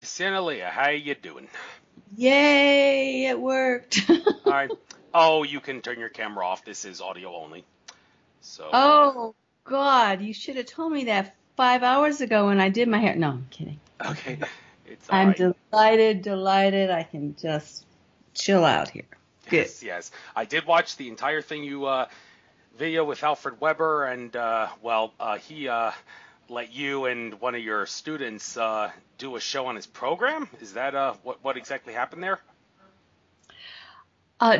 Sienna Lea, how you doing? Yay, it worked. All right. Oh, you can turn your camera off. This is audio only. So, Oh, God, you should have told me that 5 hours ago when I did my hair. No, I'm kidding. okay, it's all I'm right. delighted. I can just chill out here. Good. Yes, yes. I did watch the entire thing you video with Alfred Weber, and he let you and one of your students do a show on his program. Is that what exactly happened there?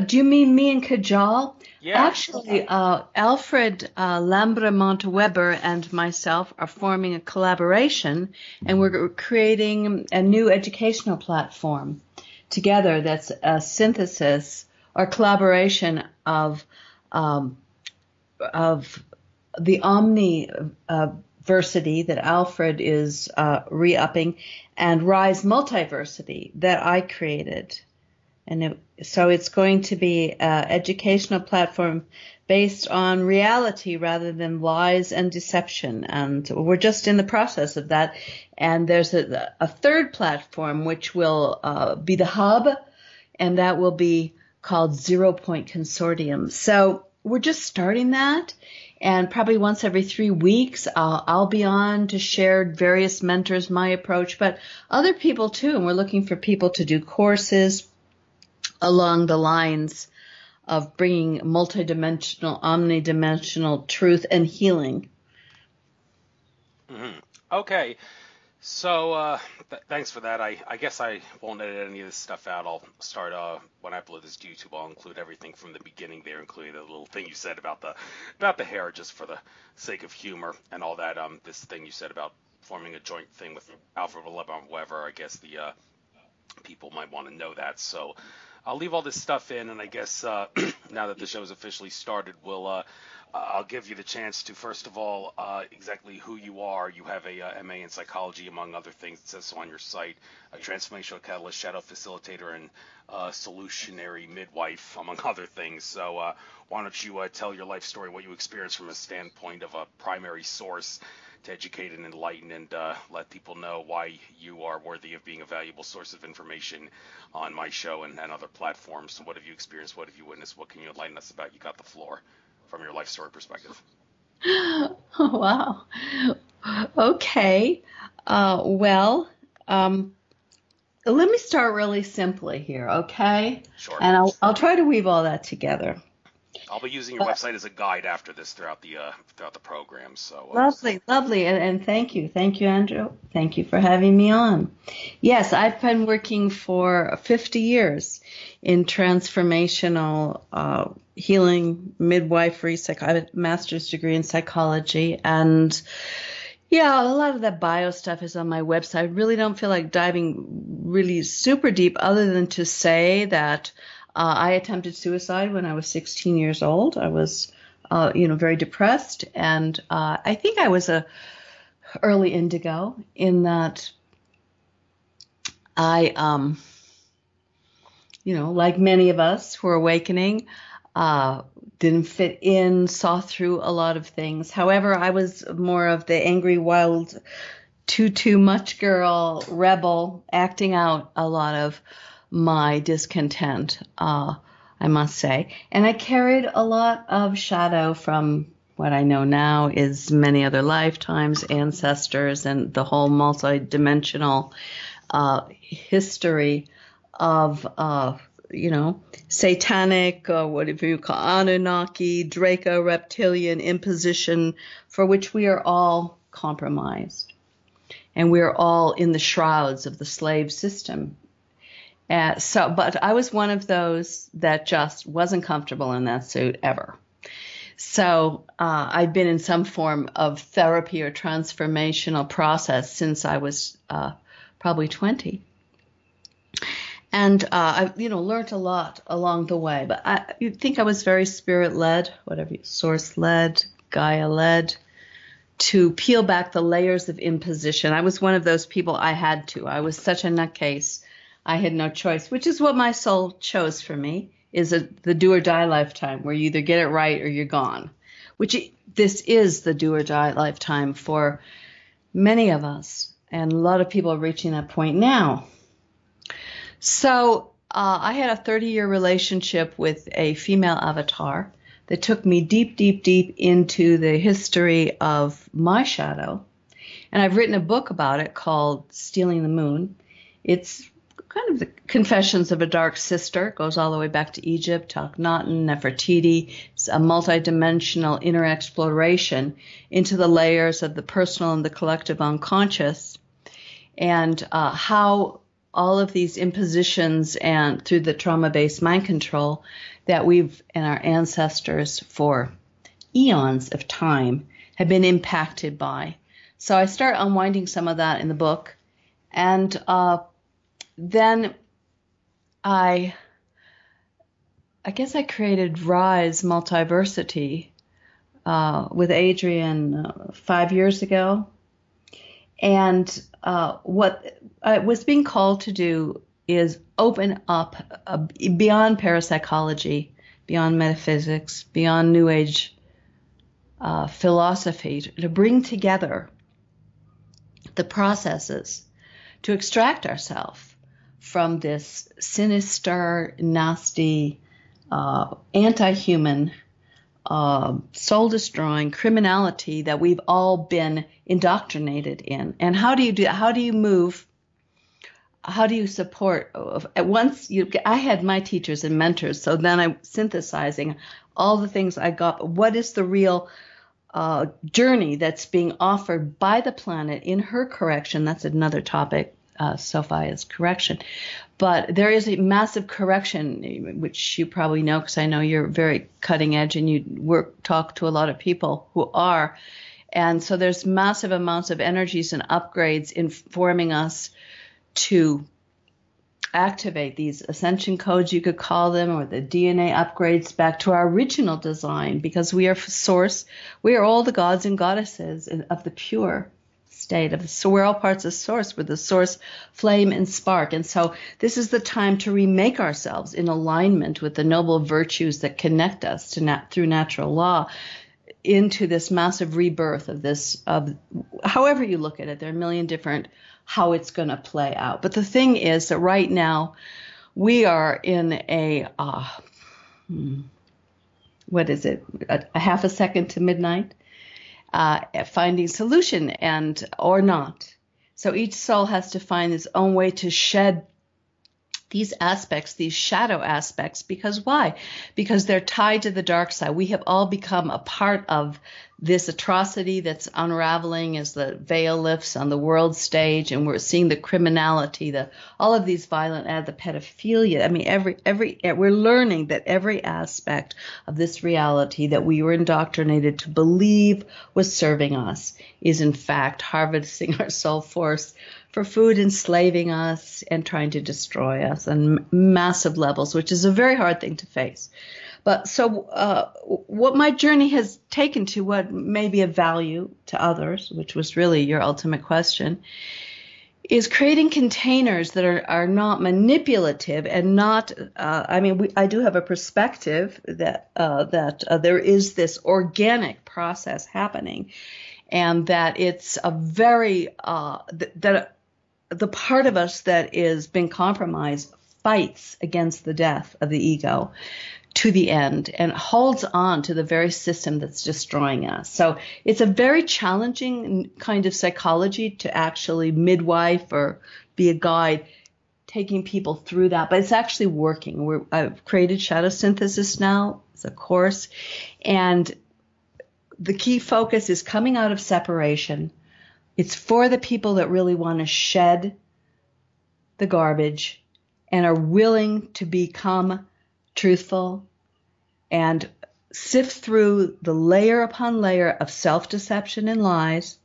Do you mean me and Kajal? Yeah. Actually, Alfred Lambramont Weber and myself are forming a collaboration, and we're creating a new educational platform together that's a synthesis or collaboration um, of the omniversity that Alfred is re-upping and Rise Multiversity that I created. So it's going to be an educational platform based on reality rather than lies and deception. And we're just in the process of that. And there's a third platform which will be the hub, and that will be called Zero Point Consortium. So we're just starting that. And probably once every 3 weeks, I'll be on to share various mentors, my approach, but other people too. And we're looking for people to do courses along the lines of bringing multidimensional, omnidimensional truth and healing. Okay. So, thanks for that. I guess I won't edit any of this stuff out. I'll start when I upload this to YouTube. I'll include everything from the beginning there, including the little thing you said about the hair, just for the sake of humor and all that. This thing you said about forming a joint thing with Alfred Weber. I guess the people might want to know that. So, I'll leave all this stuff in, and I guess now that the show's officially started, I'll give you the chance to, first of all, exactly who you are. You have a MA in psychology, among other things. It says so on your site. A transformational catalyst, shadow facilitator, and solutionary midwife, among other things. So why don't you tell your life story, what you experienced from a standpoint of a primary source to educate and enlighten, and let people know why you are worthy of being a valuable source of information on my show and other platforms. So what have you experienced? What have you witnessed? What can you enlighten us about? You got the floor from your life story perspective. Oh, wow. Okay. Let me start really simply here, okay? Sure. And I'll try to weave all that together. I'll be using your website as a guide after this throughout the program. So Lovely, lovely. And thank you, Andrew. Thank you for having me on. Yes, I've been working for 50 years in transformational healing, midwifery, I have a master's degree in psychology. And yeah, a lot of that bio stuff is on my website. I really don't feel like diving really super deep other than to say that I attempted suicide when I was 16 years old. I was very depressed. And I think I was a early indigo in that I, like many of us who are awakening, didn't fit in, saw through a lot of things. However, I was more of the angry, wild, too much girl, rebel, acting out a lot of my discontent, I must say. And I carried a lot of shadow from what I know now is many other lifetimes, ancestors, and the whole multidimensional history of, satanic, whatever you call Anunnaki, Draco, reptilian imposition, for which we are all compromised. And we are all in the shrouds of the slave system. But I was one of those that just wasn't comfortable in that suit ever. So I've been in some form of therapy or transformational process since I was probably 20. And I've learned a lot along the way. But you'd think I was very spirit-led, source-led, Gaia-led, to peel back the layers of imposition. I was one of those people I had to. I was such a nutcase. I had no choice, which is what my soul chose for me, is the do or die lifetime where you either get it right or you're gone, this is the do or die lifetime for many of us. And a lot of people are reaching that point now. So I had a 30-year relationship with a female avatar that took me deep, deep, deep into the history of my shadow. And I've written a book about it called Stealing the Moon. It's kind of the Confessions of a Dark Sister. It goes all the way back to Egypt, Akhenaten, Nefertiti. It's a multidimensional inner exploration into the layers of the personal and the collective unconscious, and how all of these impositions and through the trauma-based mind control that we've and our ancestors for eons of time have been impacted by. So I start unwinding some of that in the book. And then I guess I created Rise Multiversity with Adrian 5 years ago. And what I was being called to do is open up beyond parapsychology, beyond metaphysics, beyond New Age philosophy, to bring together the processes to extract ourselves from this sinister, nasty, anti-human, soul-destroying criminality that we've all been indoctrinated in. And how do you do? How do you move? How do you support? I had my teachers and mentors, so then I'm synthesizing all the things I got. What is the real journey that's being offered by the planet in her correction? That's another topic, Sophia's correction. But there is a massive correction, which you probably know because I know you're very cutting edge and you talk to a lot of people who are. And so there's massive amounts of energies and upgrades informing us to activate these ascension codes, you could call them, or the DNA upgrades back to our original design, because we are source. We are all the gods and goddesses of the pure state of. So we're all parts of source. We're the source, flame, and spark. And so this is the time to remake ourselves in alignment with the noble virtues that connect us to through natural law into this massive rebirth of this. Of however you look at it, there are a million different how it's going to play out. But the thing is that right now we are in a what is it? A half a second to midnight. Finding solution and or not. So each soul has to find its own way to shed these aspects, these shadow aspects, because why? Because they're tied to the dark side. We have all become a part of this atrocity that's unraveling as the veil lifts on the world stage, and we're seeing the criminality, all of these violent acts, the pedophilia. I mean, we're learning that every aspect of this reality that we were indoctrinated to believe was serving us is in fact harvesting our soul force for food, enslaving us and trying to destroy us on massive levels, which is a very hard thing to face. But so what my journey has taken to what may be of value to others, which was really your ultimate question, is creating containers that are not manipulative and not, I do have a perspective that there is this organic process happening, and that it's a very, that the part of us that is been compromised fights against the death of the ego to the end and holds on to the very system that's destroying us. So it's a very challenging kind of psychology to actually midwife or be a guide, taking people through that. But it's actually working. I've created Shadow Synthesis now. It's a course. And the key focus is coming out of separation. It's for the people that really want to shed the garbage and are willing to become truthful and sift through the layer upon layer of self-deception and lies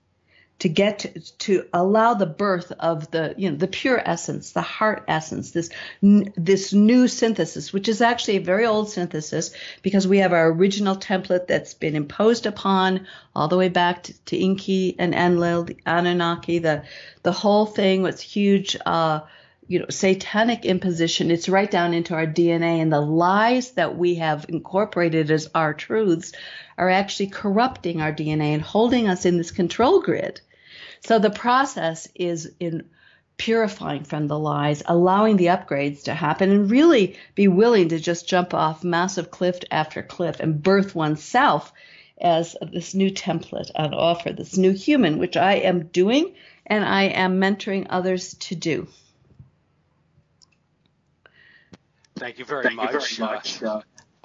to get to allow the birth of the pure essence, the heart essence, this new synthesis, which is actually a very old synthesis because we have our original template that's been imposed upon all the way back to Enki and Enlil, the Anunnaki, the whole thing was huge, satanic imposition. It's right down into our DNA, and the lies that we have incorporated as our truths are actually corrupting our DNA and holding us in this control grid. So the process is in purifying from the lies, allowing the upgrades to happen, and really be willing to just jump off massive cliff after cliff and birth oneself as this new template on offer, this new human, which I am doing and I am mentoring others to do. Thank you very much.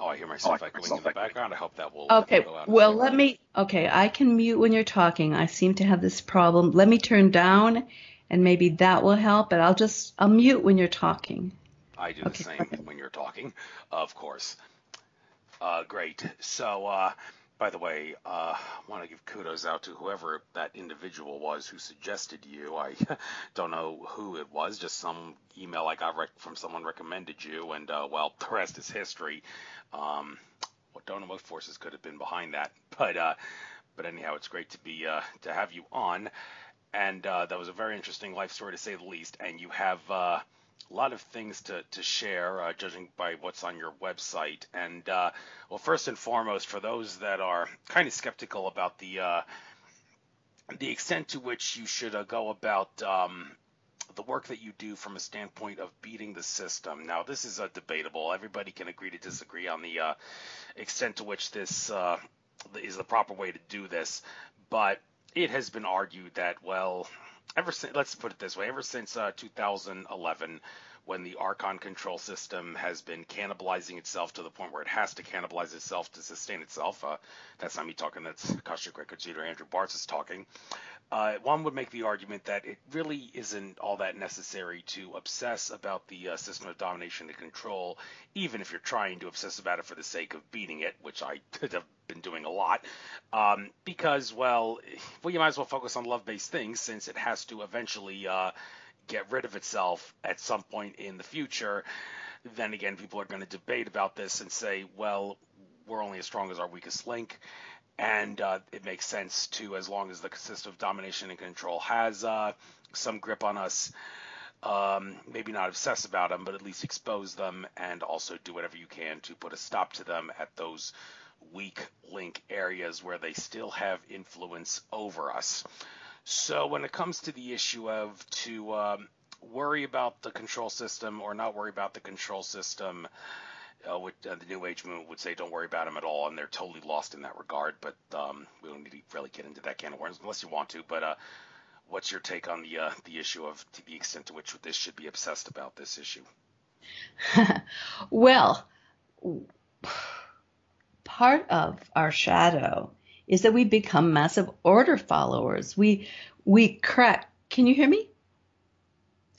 Oh, I hear myself echoing in the background. I hope that will Okay, go out. well, I can mute when you're talking. I seem to have this problem. Let me turn down, and maybe that will help, but I'll mute when you're talking. I do the same when you're talking, of course. Great. So, by the way, I want to give kudos out to whoever that individual was who suggested you. I don't know who it was, just some email I got from someone recommended you, and well, the rest is history. Don't know what forces could have been behind that, but anyhow, it's great to have you on, and that was a very interesting life story to say the least, and you have a lot of things to share, judging by what's on your website. And well, first and foremost, for those that are kind of skeptical about the extent to which you should go about the work that you do from a standpoint of beating the system. Now, this is debatable. Everybody can agree to disagree on the extent to which this is the proper way to do this, but it has been argued that, well, let's put it this way, ever since 2011, when the Archon control system has been cannibalizing itself to the point where it has to cannibalize itself to sustain itself. That's not me talking, that's Akashic Records reader Andrew Bartz is talking. One would make the argument that it really isn't all that necessary to obsess about the system of domination and control, even if you're trying to obsess about it for the sake of beating it, which I have been doing a lot, because, well, you might as well focus on love-based things, since it has to eventually get rid of itself at some point in the future. Then again, people are going to debate about this and say, well, we're only as strong as our weakest link, and it makes sense to, as long as the system of domination and control has some grip on us, maybe not obsess about them, but at least expose them, and also do whatever you can to put a stop to them at those weak link areas where they still have influence over us. So when it comes to the issue of to worry about the control system or not worry about the control system, the New Age movement would say don't worry about them at all, and they're totally lost in that regard. But we don't need to really get into that can of worms unless you want to. But what's your take on the issue of to the extent to which this should be obsessed about this issue? Well, part of our shadow is that we become massive order followers. We crack. Can you hear me?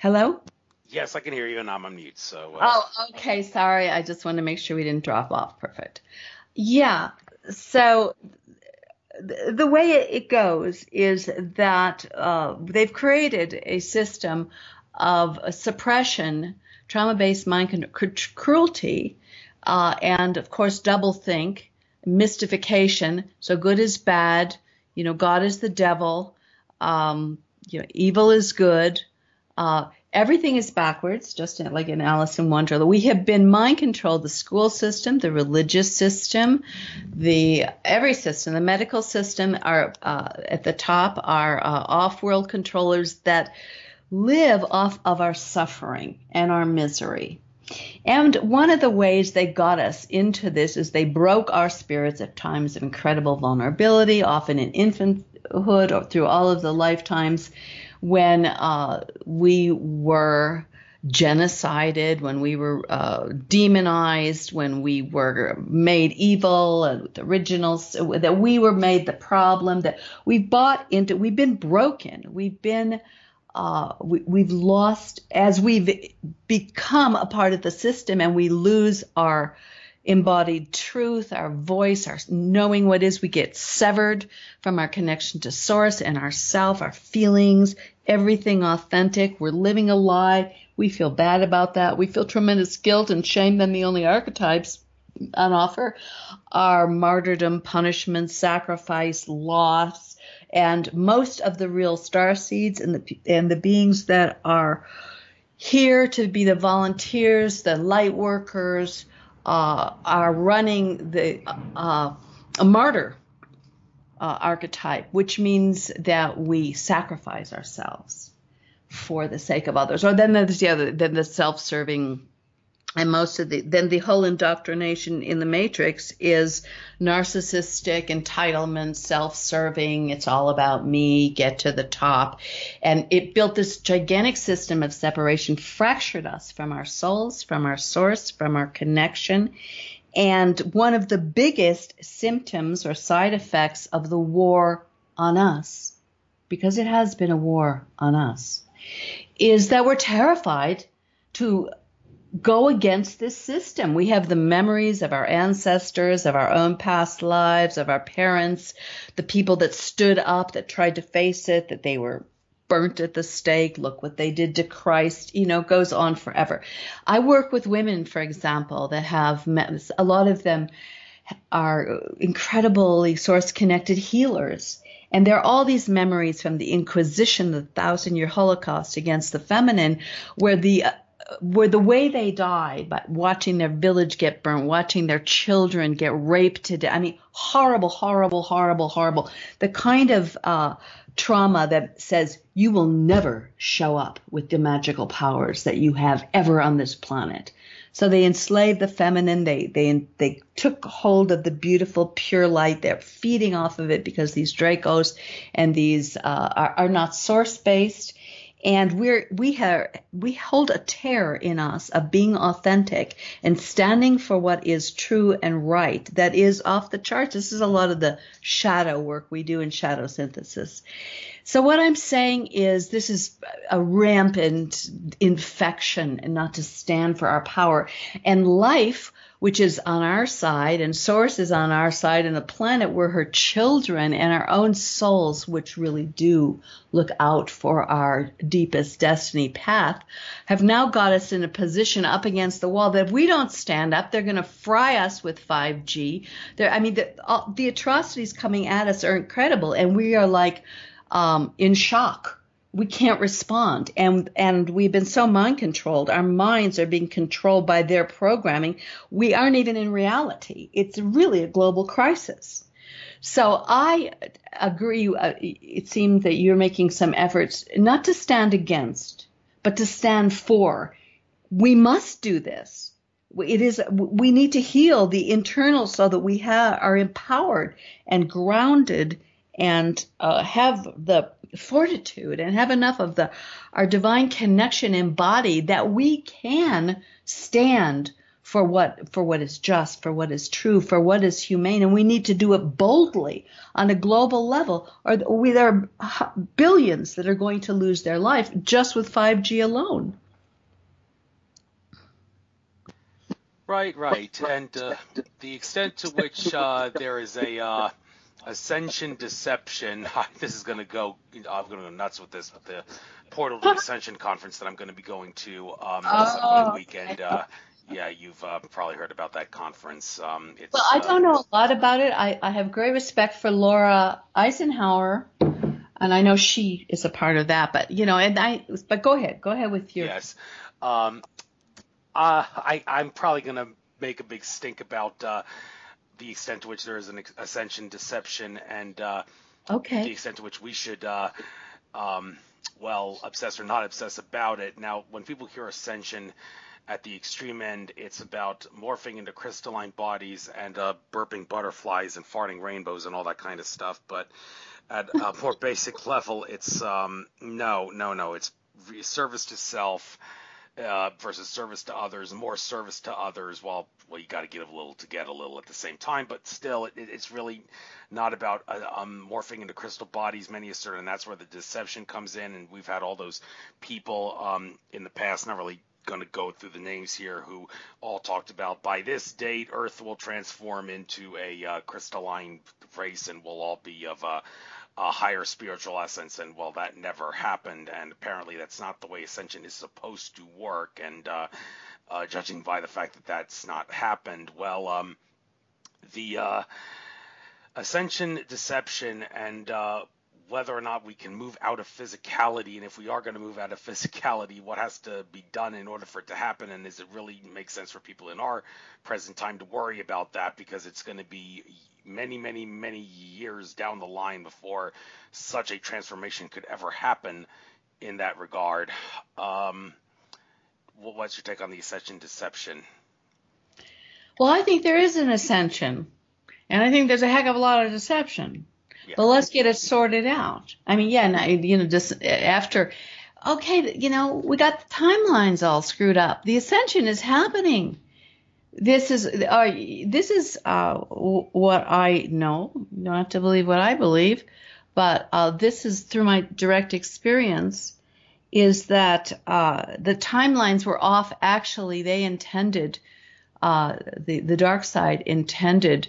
Hello? Yes, I can hear you, and I'm on mute. So. Oh, okay. Sorry. I just wanted to make sure we didn't drop off. Perfect. Yeah. So the way it goes is that they've created a system of suppression, trauma-based mind cruelty, and of course doublethink, mystification. So good is bad. God is the devil. Evil is good. Everything is backwards, just like in Alice in Wonderland. We have been mind controlled, the school system, the religious system, every system, the medical system are at the top are off-world controllers that live off of our suffering and our misery. And one of the ways they got us into this is they broke our spirits at times of incredible vulnerability, often in infanthood or through all of the lifetimes when we were genocided, when we were demonized, when we were made evil, and the originals, that we were made the problem, that we've been broken, we've lost as we've become a part of the system, and we lose our embodied truth, our voice, our knowing what is. We get severed from our connection to source and ourself, our feelings, everything authentic. We're living a lie. We feel bad about that. We feel tremendous guilt and shame. Then the only archetypes on offer are martyrdom, punishment, sacrifice, loss, and most of the real starseeds and the beings that are here to be the volunteers, the light workers, are running a martyr archetype, which means that we sacrifice ourselves for the sake of others. Or then there's the self-serving. And then the whole indoctrination in the matrix is narcissistic, entitlement, self-serving. It's all about me, get to the top. And it built this gigantic system of separation, fractured us from our souls, from our source, from our connection. And one of the biggest symptoms or side effects of the war on us, because it has been a war on us, is that we're terrified to go against this system. We have the memories of our ancestors, of our own past lives, of our parents, the people that stood up, that tried to face it, that they were burnt at the stake. Look what they did to Christ, goes on forever. I work with women, for example, that have met, a lot of them are incredibly source-connected healers. And there are all these memories from the Inquisition, the 1,000-year Holocaust against the feminine, where the way they died, by watching their village get burnt, watching their children get raped to death. I mean, horrible, horrible, horrible, horrible. The kind of trauma that says you will never show up with the magical powers that you have ever on this planet. So they enslaved the feminine. They took hold of the beautiful, pure light. They're feeding off of it because these Dracos and these are not source-based. And we hold a terror in us of being authentic and standing for what is true and right. That is off the charts. This is a lot of the shadow work we do in shadow synthesis. So what I'm saying is this is a rampant infection and not to stand for our power. And life, which is on our side, and source is on our side, and the planet, we're her children, and our own souls, which really do look out for our deepest destiny path, have now got us in a position up against the wall that if we don't stand up, they're going to fry us with 5G. The atrocities coming at us are incredible, and we are like in shock. We can't respond. And we've been so mind controlled. Our minds are being controlled by their programming. We aren't even in reality. It's really a global crisis. So I agree. It seems that you're making some efforts not to stand against, but to stand for. We must do this. We need to heal the internal so that we are empowered and grounded and have the fortitude and have enough of our divine connection embodied that we can stand for what is just, for what is true, for what is humane, and we need to do it boldly on a global level, or there are billions that are going to lose their life just with 5G alone. Right, and the extent to which there is a Ascension deception. This is going to go. I'm going to go nuts with this. But the Portal to Ascension conference that I'm going to be going to this upcoming weekend. Yeah, you've probably heard about that conference. Well, I don't know a lot about it. I have great respect for Laura Eisenhower, and I know she is a part of that. But but go ahead with your. Yes, I'm probably going to make a big stink about the extent to which there is an ascension deception, and the extent to which we should, obsess or not obsess about it. Now, when people hear ascension at the extreme end, it's about morphing into crystalline bodies and burping butterflies and farting rainbows and all that kind of stuff. But at a more basic level, it's no. It's service to self versus service to others, more service to others. Well, you got to give a little to get a little at the same time, but still, it's really not about morphing into crystal bodies. Many assert, and that's where the deception comes in. And we've had all those people in the past, not really going to go through the names here, who all talked about by this date, Earth will transform into a crystalline race, and we'll all be of a higher spiritual essence, and well, that never happened, and apparently that's not the way ascension is supposed to work, and judging by the fact that that's not happened, well, the ascension deception and whether or not we can move out of physicality, and if we are going to move out of physicality, what has to be done in order for it to happen, and does it really make sense for people in our present time to worry about that, because it's going to be many, many, many years down the line before such a transformation could ever happen in that regard. What's your take on the ascension deception? Well, I think there is an ascension, and I think there's a heck of a lot of deception. Yeah. But let's get it sorted out. I mean, yeah, just after, okay, we got the timelines all screwed up. The ascension is happening. This is what I know. You don't have to believe what I believe, but this is through my direct experience. Is that the timelines were off? Actually, they intended. The dark side intended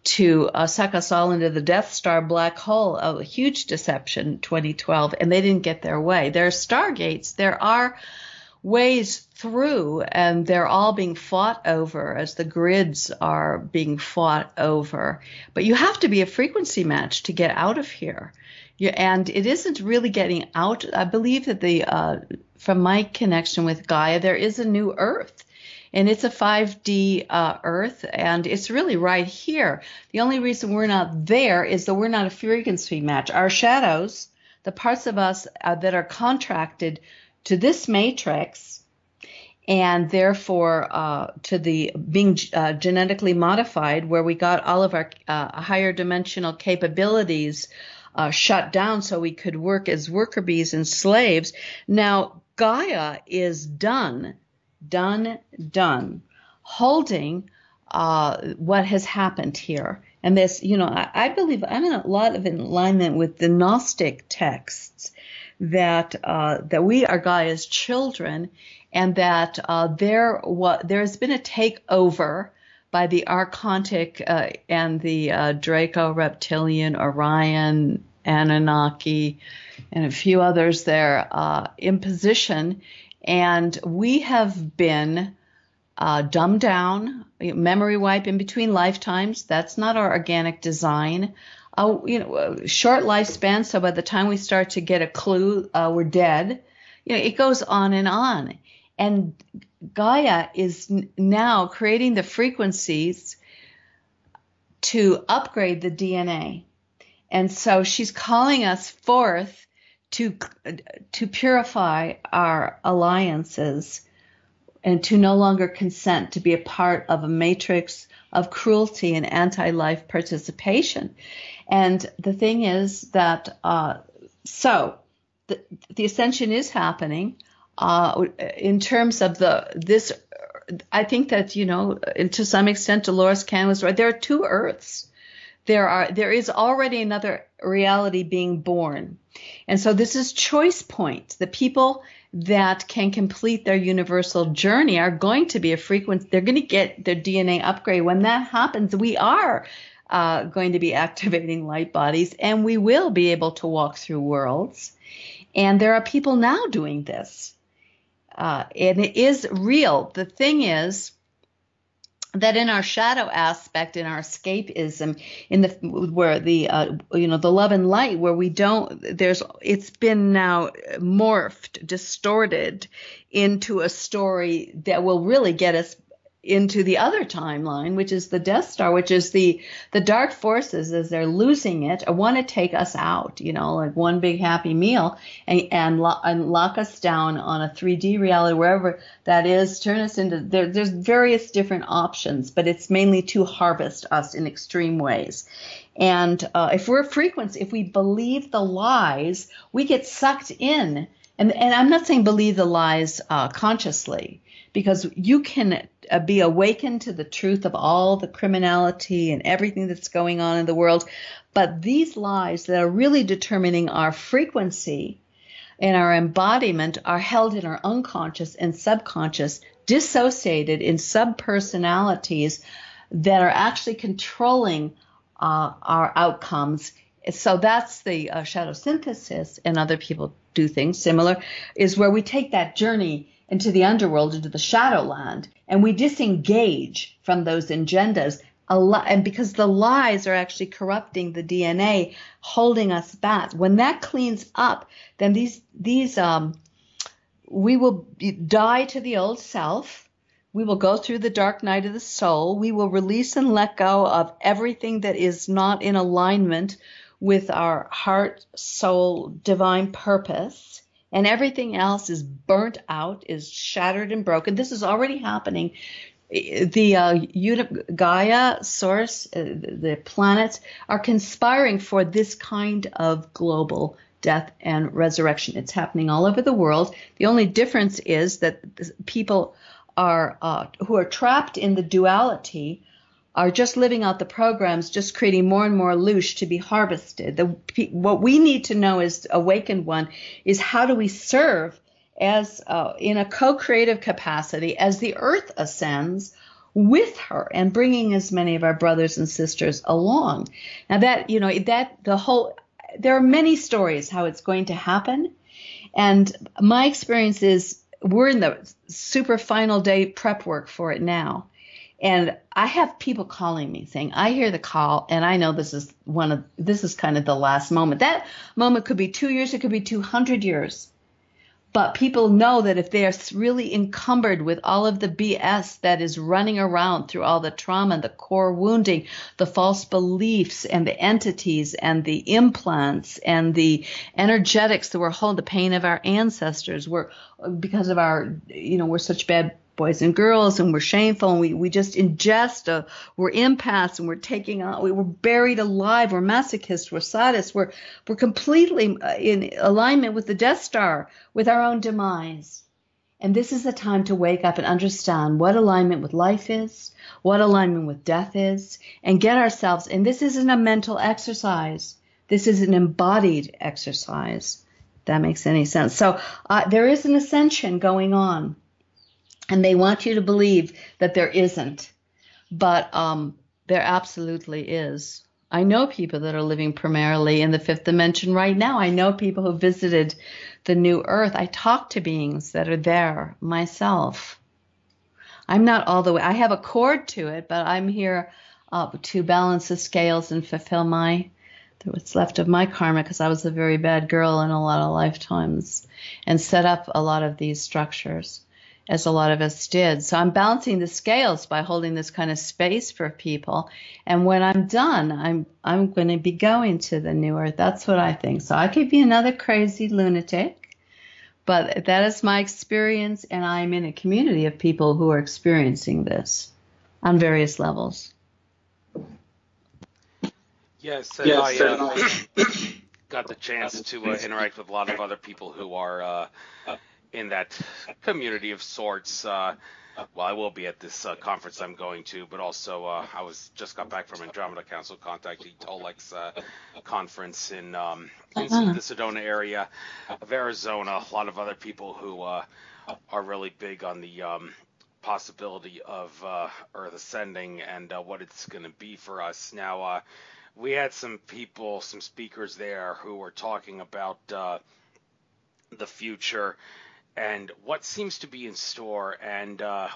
to suck us all into the Death Star black hole, a huge deception, 2012, and they didn't get their way. There are stargates, there are ways through, and they're all being fought over as the grids are being fought over. But you have to be a frequency match to get out of here. And it isn't really getting out. I believe that from my connection with Gaia, there is a new Earth. And it's a 5D Earth, and it's really right here. The only reason we're not there is that we're not a frequency match. Our shadows, the parts of us that are contracted to this matrix, and therefore to the being genetically modified, where we got all of our higher dimensional capabilities shut down so we could work as worker bees and slaves. Now, Gaia is done, holding what has happened here. And this, I believe I'm in a lot of alignment with the Gnostic texts that we are Gaia's children, and that there's been a takeover by the Archontic and the Draco Reptilian, Orion, Anunnaki, and a few others there in position. And we have been dumbed down, memory wipe in between lifetimes. That's not our organic design. Short lifespan, so by the time we start to get a clue, we're dead. It goes on. And Gaia is now creating the frequencies to upgrade the DNA. And so she's calling us forth to purify our alliances and to no longer consent to be a part of a matrix of cruelty and anti-life participation. And the thing is that, the ascension is happening. In terms of this, I think that, and to some extent, Dolores Cannon was right. There are two Earths. There is already another reality being born. And so this is choice point. The people that can complete their universal journey are going to be a frequency. They're going to get their DNA upgrade. When that happens, we are going to be activating light bodies, and we will be able to walk through worlds. And there are people now doing this. And it is real. The thing is that in our shadow aspect, in our escapism, where the love and light, where it's been now morphed, distorted into a story that will really get us into the other timeline, which is the Death Star, which is the dark forces, as they're losing it, want to take us out, like one big happy meal, and lock us down on a 3D reality, wherever that is, turn us into, there's various different options, but it's mainly to harvest us in extreme ways. And if we're a frequency, if we believe the lies, we get sucked in. And I'm not saying believe the lies consciously, because you can be awakened to the truth of all the criminality and everything that's going on in the world. But these lies that are really determining our frequency and our embodiment are held in our unconscious and subconscious, dissociated in subpersonalities that are actually controlling our outcomes. So that's the shadow synthesis, and other people do things similar, is where we take that journey into the underworld, into the shadowland, and we disengage from those agendas. and because the lies are actually corrupting the DNA, holding us back. When that cleans up, then we will die to the old self. We will go through the dark night of the soul. We will release and let go of everything that is not in alignment with our heart, soul, divine purpose. And everything else is burnt out, is shattered and broken. This is already happening. The Gaia, Source, the planets are conspiring for this kind of global death and resurrection. It's happening all over the world. The only difference is that people are who are trapped in the duality are just living out the programs, just creating more and more loosh to be harvested. What we need to know as awakened one is how do we serve as in a co-creative capacity as the earth ascends with her and bringing as many of our brothers and sisters along. Now that, there are many stories how it's going to happen. And my experience is we're in the super final day prep work for it now. And I have people calling me saying, I hear the call and I know this is kind of the last moment. That moment could be 2 years, it could be 200 years. But people know that if they are really encumbered with all of the BS that is running around through all the trauma, the core wounding, the false beliefs and the entities and the implants and the energetics that we're holding, the pain of our ancestors, because of we're such bad boys and girls and we're shameful and we just ingest, we're empaths and we're taking on, we're buried alive, we're masochists, we're sadists, we're completely in alignment with the Death Star, with our own demise. And this is the time to wake up and understand what alignment with life is, what alignment with death is, and get ourselves, and this isn't a mental exercise, this is an embodied exercise, if that makes any sense. So there is an ascension going on. And they want you to believe that there isn't, but there absolutely is. I know people that are living primarily in the fifth dimension right now. I know people who visited the new earth. I talk to beings that are there myself. I'm not all the way. I have a cord to it, but I'm here to balance the scales and fulfill what's left of my karma, because I was a very bad girl in a lot of lifetimes and set up a lot of these structures, as a lot of us did. So I'm balancing the scales by holding this kind of space for people. And when I'm done, I'm going to be going to the new earth. That's what I think. So I could be another crazy lunatic, but that is my experience. And I'm in a community of people who are experiencing this on various levels. Yes, and I got the chance to interact with a lot of other people who are in that community of sorts. Well, I will be at this conference I'm going to, but also I just got back from Andromeda Council contacting Tolek's conference in the Sedona area of Arizona. A lot of other people who are really big on the possibility of Earth ascending and what it's going to be for us. Now, we had some speakers there who were talking about the future and what seems to be in store, and a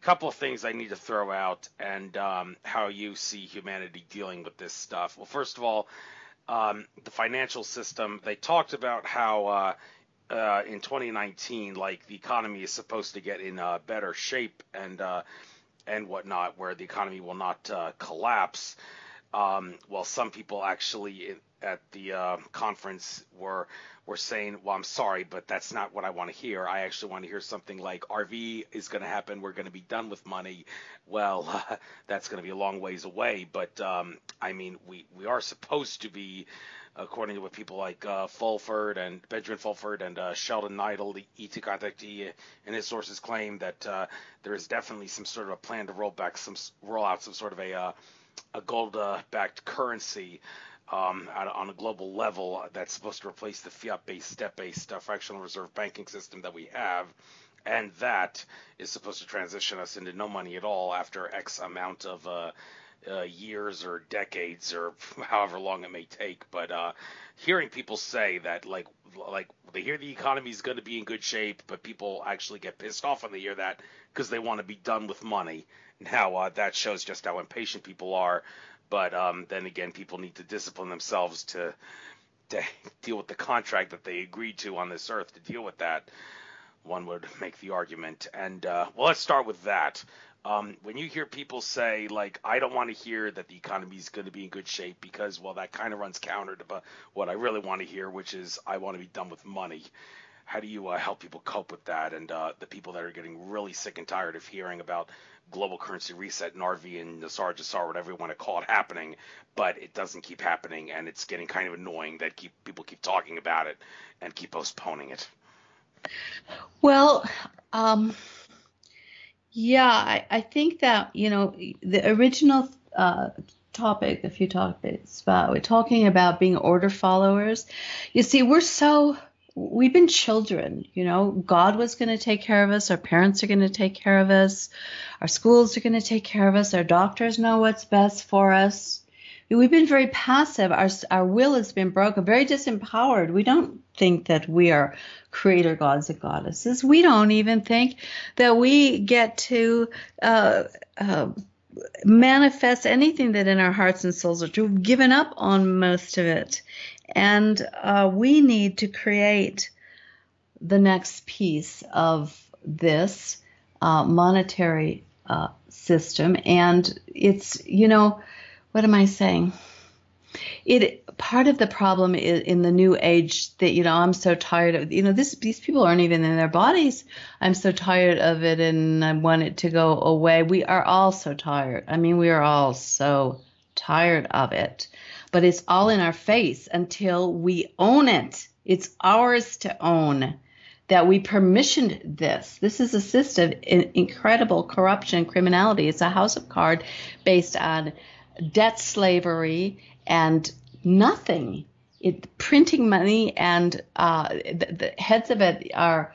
couple of things I need to throw out, and how you see humanity dealing with this stuff. Well, first of all, the financial system. They talked about how in 2019, like, the economy is supposed to get in better shape and whatnot, where the economy will not collapse. Well, some people actually at the conference were saying, well, I'm sorry, but that's not what I want to hear. I actually want to hear something like RV is going to happen. We're going to be done with money. Well, that's going to be a long ways away. But I mean, we are supposed to be, according to what people like Benjamin Fulford and Sheldon Neidl, the ET contactee, and his sources claim that there is definitely some sort of a plan to roll out some sort of a gold-backed currency on a global level that's supposed to replace the fiat-based, step-based fractional reserve banking system that we have, and that is supposed to transition us into no money at all after X amount of years or decades or however long it may take. But hearing people say that, like they hear the economy is going to be in good shape, but people actually get pissed off when they hear that because they want to be done with money. Now that shows just how impatient people are. But then again, people need to discipline themselves to deal with the contract that they agreed to on this earth to deal with that. One would make the argument. And well, let's start with that. When you hear people say, like, I don't want to hear that the economy is going to be in good shape because, well, that kind of runs counter to what I really want to hear, which is I want to be done with money. How do you help people cope with that? And the people that are getting really sick and tired of hearing about global currency reset and RV and Nassar Jassar, whatever you want to call it, happening, but it doesn't keep happening, and it's getting kind of annoying that people keep talking about it and keep postponing it. Well, yeah, I think that, the original topic, a few topics about, we're talking about being order followers. You see, we've been children, God was going to take care of us. Our parents are going to take care of us. Our schools are going to take care of us. Our doctors know what's best for us. We've been very passive. Our will has been broken, very disempowered. We don't think that we are creator gods and goddesses. We don't even think that we get to manifest anything that in our hearts and souls are true. We've given up on most of it. And we need to create the next piece of this monetary system. And it's, what am I saying? Part of the problem is in the new age that, I'm so tired of, these people aren't even in their bodies. I'm so tired of it and I want it to go away. We are all so tired. I mean, we are all so tired of it. But it's all in our face until we own it. It's ours to own. That we permissioned this. This is a system of incredible corruption and criminality. It's a house of cards based on debt slavery and nothing. Printing money, and the heads of it are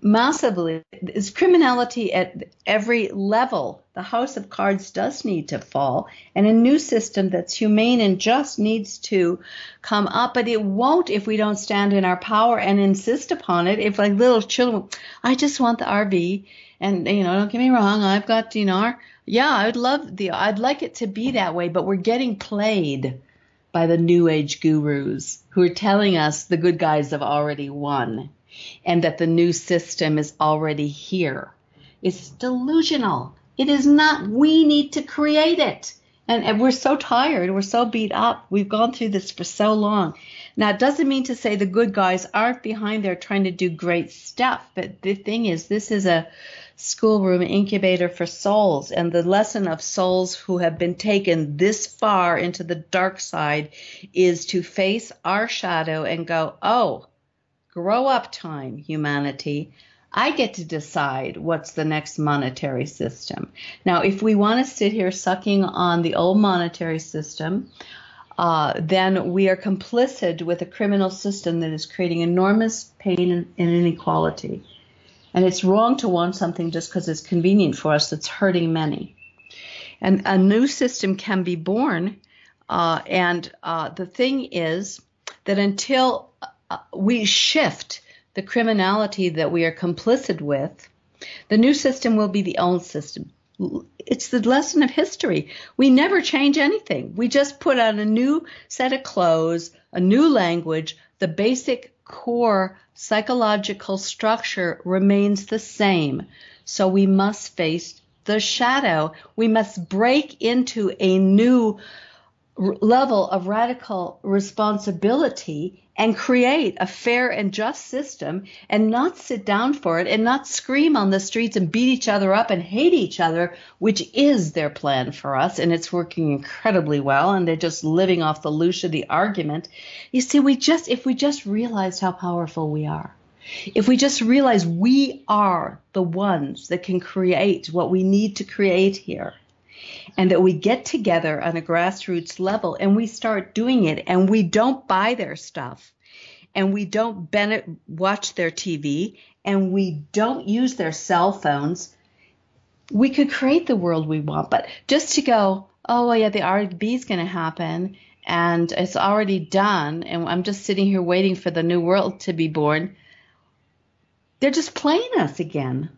massively. It's criminality at every level. The house of cards does need to fall, and a new system that's humane and just needs to come up. But it won't if we don't stand in our power and insist upon it. If, like little children, I just want the RV, and don't get me wrong, I've got yeah, I'd like it to be that way, but we're getting played by the new age gurus who are telling us the good guys have already won and that the new system is already here. It's delusional. It is not. We need to create it. And we're so tired. We're so beat up. We've gone through this for so long. Now, it doesn't mean to say the good guys aren't behind there trying to do great stuff. But the thing is, this is a schoolroom incubator for souls. And the lesson of souls who have been taken this far into the dark side is to face our shadow and go, oh, grow up time, humanity. I get to decide what's the next monetary system. Now, if we want to sit here sucking on the old monetary system, then we are complicit with a criminal system that is creating enormous pain and inequality. And it's wrong to want something just because it's convenient for us that's hurting many. And a new system can be born. And the thing is that until we shift the criminality that we are complicit with, the new system will be the old system. It's the lesson of history. We never change anything. We just put on a new set of clothes, a new language. The basic core psychological structure remains the same. So we must face the shadow. We must break into a new level of radical responsibility and create a fair and just system and not sit down for it and not scream on the streets and beat each other up and hate each other, which is their plan for us. And it's working incredibly well. And they're just living off the Lucia, the argument. You see, if we just realized how powerful we are, if we just realize we are the ones that can create what we need to create here, and that we get together on a grassroots level and we start doing it, and we don't buy their stuff, and we don't watch their TV, and we don't use their cell phones, we could create the world we want. But just to go, oh, well, yeah, the R&B is going to happen, and it's already done, and I'm just sitting here waiting for the new world to be born. They're just playing us again.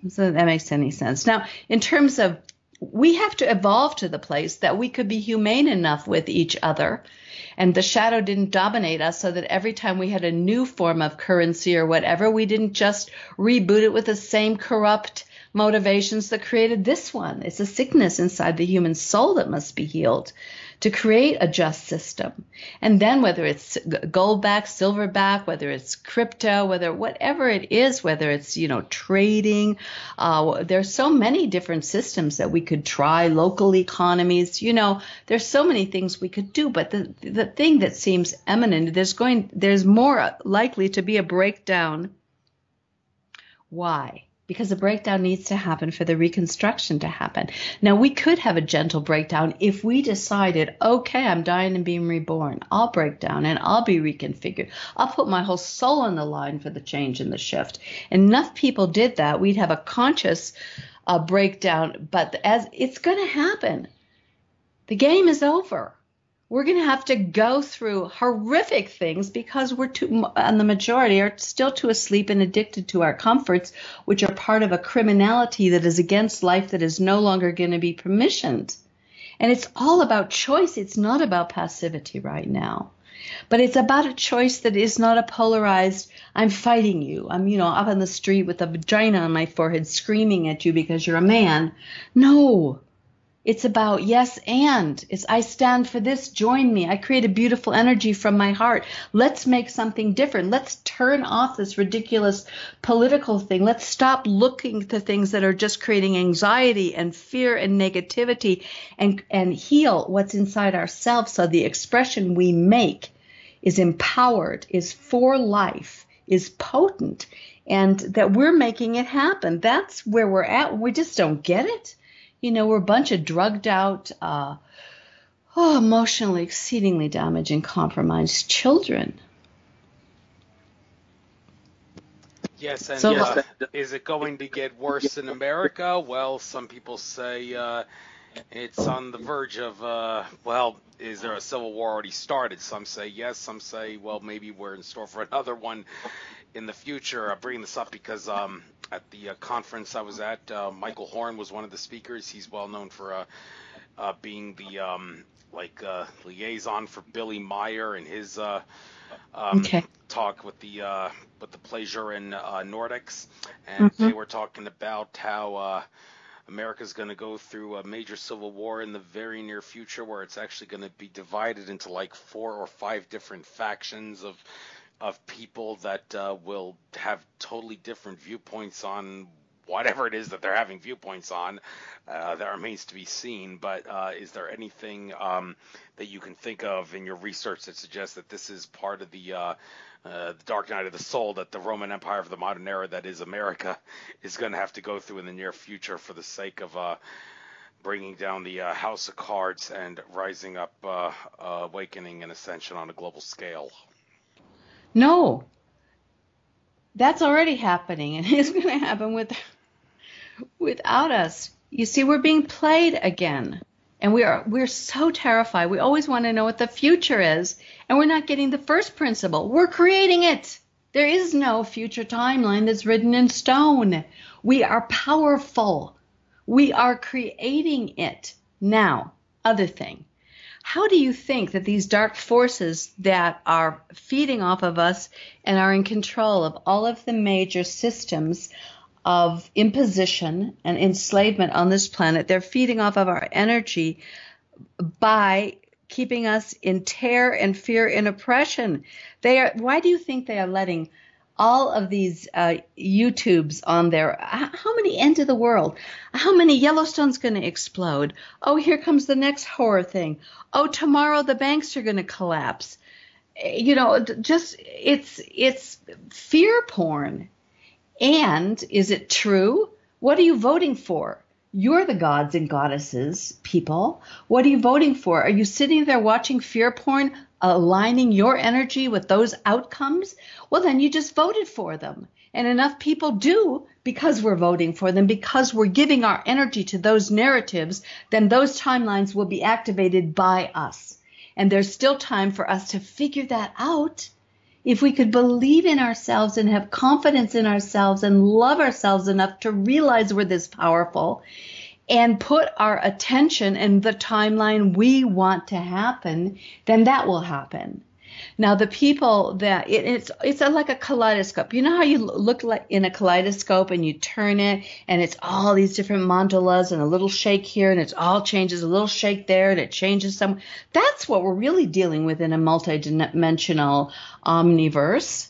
So that makes any sense. Now, in terms of, we have to evolve to the place that we could be humane enough with each other, and the shadow didn't dominate us, so that every time we had a new form of currency or whatever, we didn't just reboot it with the same corrupt motivations that created this one. It's a sickness inside the human soul that must be healed to create a just system. And then whether it's gold-back, silver-back, whether it's crypto, whatever it is, whether it's, trading, there's so many different systems that we could try, local economies, there's so many things we could do. But the thing that seems imminent, there's more likely to be a breakdown. Why? Because the breakdown needs to happen for the reconstruction to happen. Now, we could have a gentle breakdown if we decided, okay, I'm dying and being reborn. I'll break down and I'll be reconfigured. I'll put my whole soul on the line for the change and the shift. Enough people did that, we'd have a conscious breakdown. But as it's going to happen, the game is over. We're going to have to go through horrific things because and the majority are still too asleep and addicted to our comforts, which are part of a criminality that is against life that is no longer going to be permissioned. And it's all about choice. It's not about passivity right now. But it's about a choice that is not a polarized, I'm fighting you. I'm, up on the street with a vagina on my forehead screaming at you because you're a man. No. It's about yes and. It's I stand for this, join me. I create a beautiful energy from my heart. Let's make something different. Let's turn off this ridiculous political thing. Let's stop looking to things that are just creating anxiety and fear and negativity and heal what's inside ourselves so the expression we make is empowered, is for life, is potent, and that we're making it happen. That's where we're at. We just don't get it. We're a bunch of drugged out, emotionally exceedingly damaged and compromised children. Yes, and is it going to get worse in America? Well, some people say it's on the verge of, is there a civil war already started? Some say yes, some say, well, maybe we're in store for another one in the future. I'm bringing this up because at the conference I was at, Michael Horn was one of the speakers. He's well known for being the liaison for Billy Meyer and his talk with the pleasure in Nordics, and they were talking about how America's going to go through a major civil war in the very near future, where it's actually going to be divided into like 4 or 5 different factions of people that will have totally different viewpoints on whatever it is that they're having viewpoints on. That remains to be seen. But is there anything that you can think of in your research that suggests that this is part of the dark night of the soul that the Roman Empire of the modern era, that is America, is going to have to go through in the near future for the sake of bringing down the House of Cards and rising up, awakening and ascension on a global scale? No, that's already happening, and it's going to happen without us. You see, we're being played again, and we're so terrified. We always want to know what the future is, and we're not getting the first principle. We're creating it. There is no future timeline that's written in stone. We are powerful. We are creating it. Now, other thing. How do you think that these dark forces that are feeding off of us and are in control of all of the major systems of imposition and enslavement on this planet, they're feeding off of our energy by keeping us in terror and fear and oppression? Why do you think they are letting all of these YouTubes on there? How many end of the world? How many Yellowstone's going to explode? Oh, here comes the next horror thing. Oh, tomorrow the banks are going to collapse. It's fear porn. And is it true? What are you voting for? You're the gods and goddesses, people. What are you voting for? Are you sitting there watching fear porn, aligning your energy with those outcomes? Well, then you just voted for them. And enough people do, because we're voting for them, because we're giving our energy to those narratives, then those timelines will be activated by us. And there's still time for us to figure that out. If we could believe in ourselves and have confidence in ourselves and love ourselves enough to realize we're this powerful and put our attention in the timeline we want to happen, then that will happen. Now, the people that it's like a kaleidoscope. You know how you look like in a kaleidoscope and you turn it and it's all these different mandalas and a little shake here and it all changes, a little shake there and it changes some. That's what we're really dealing with in a multidimensional omniverse.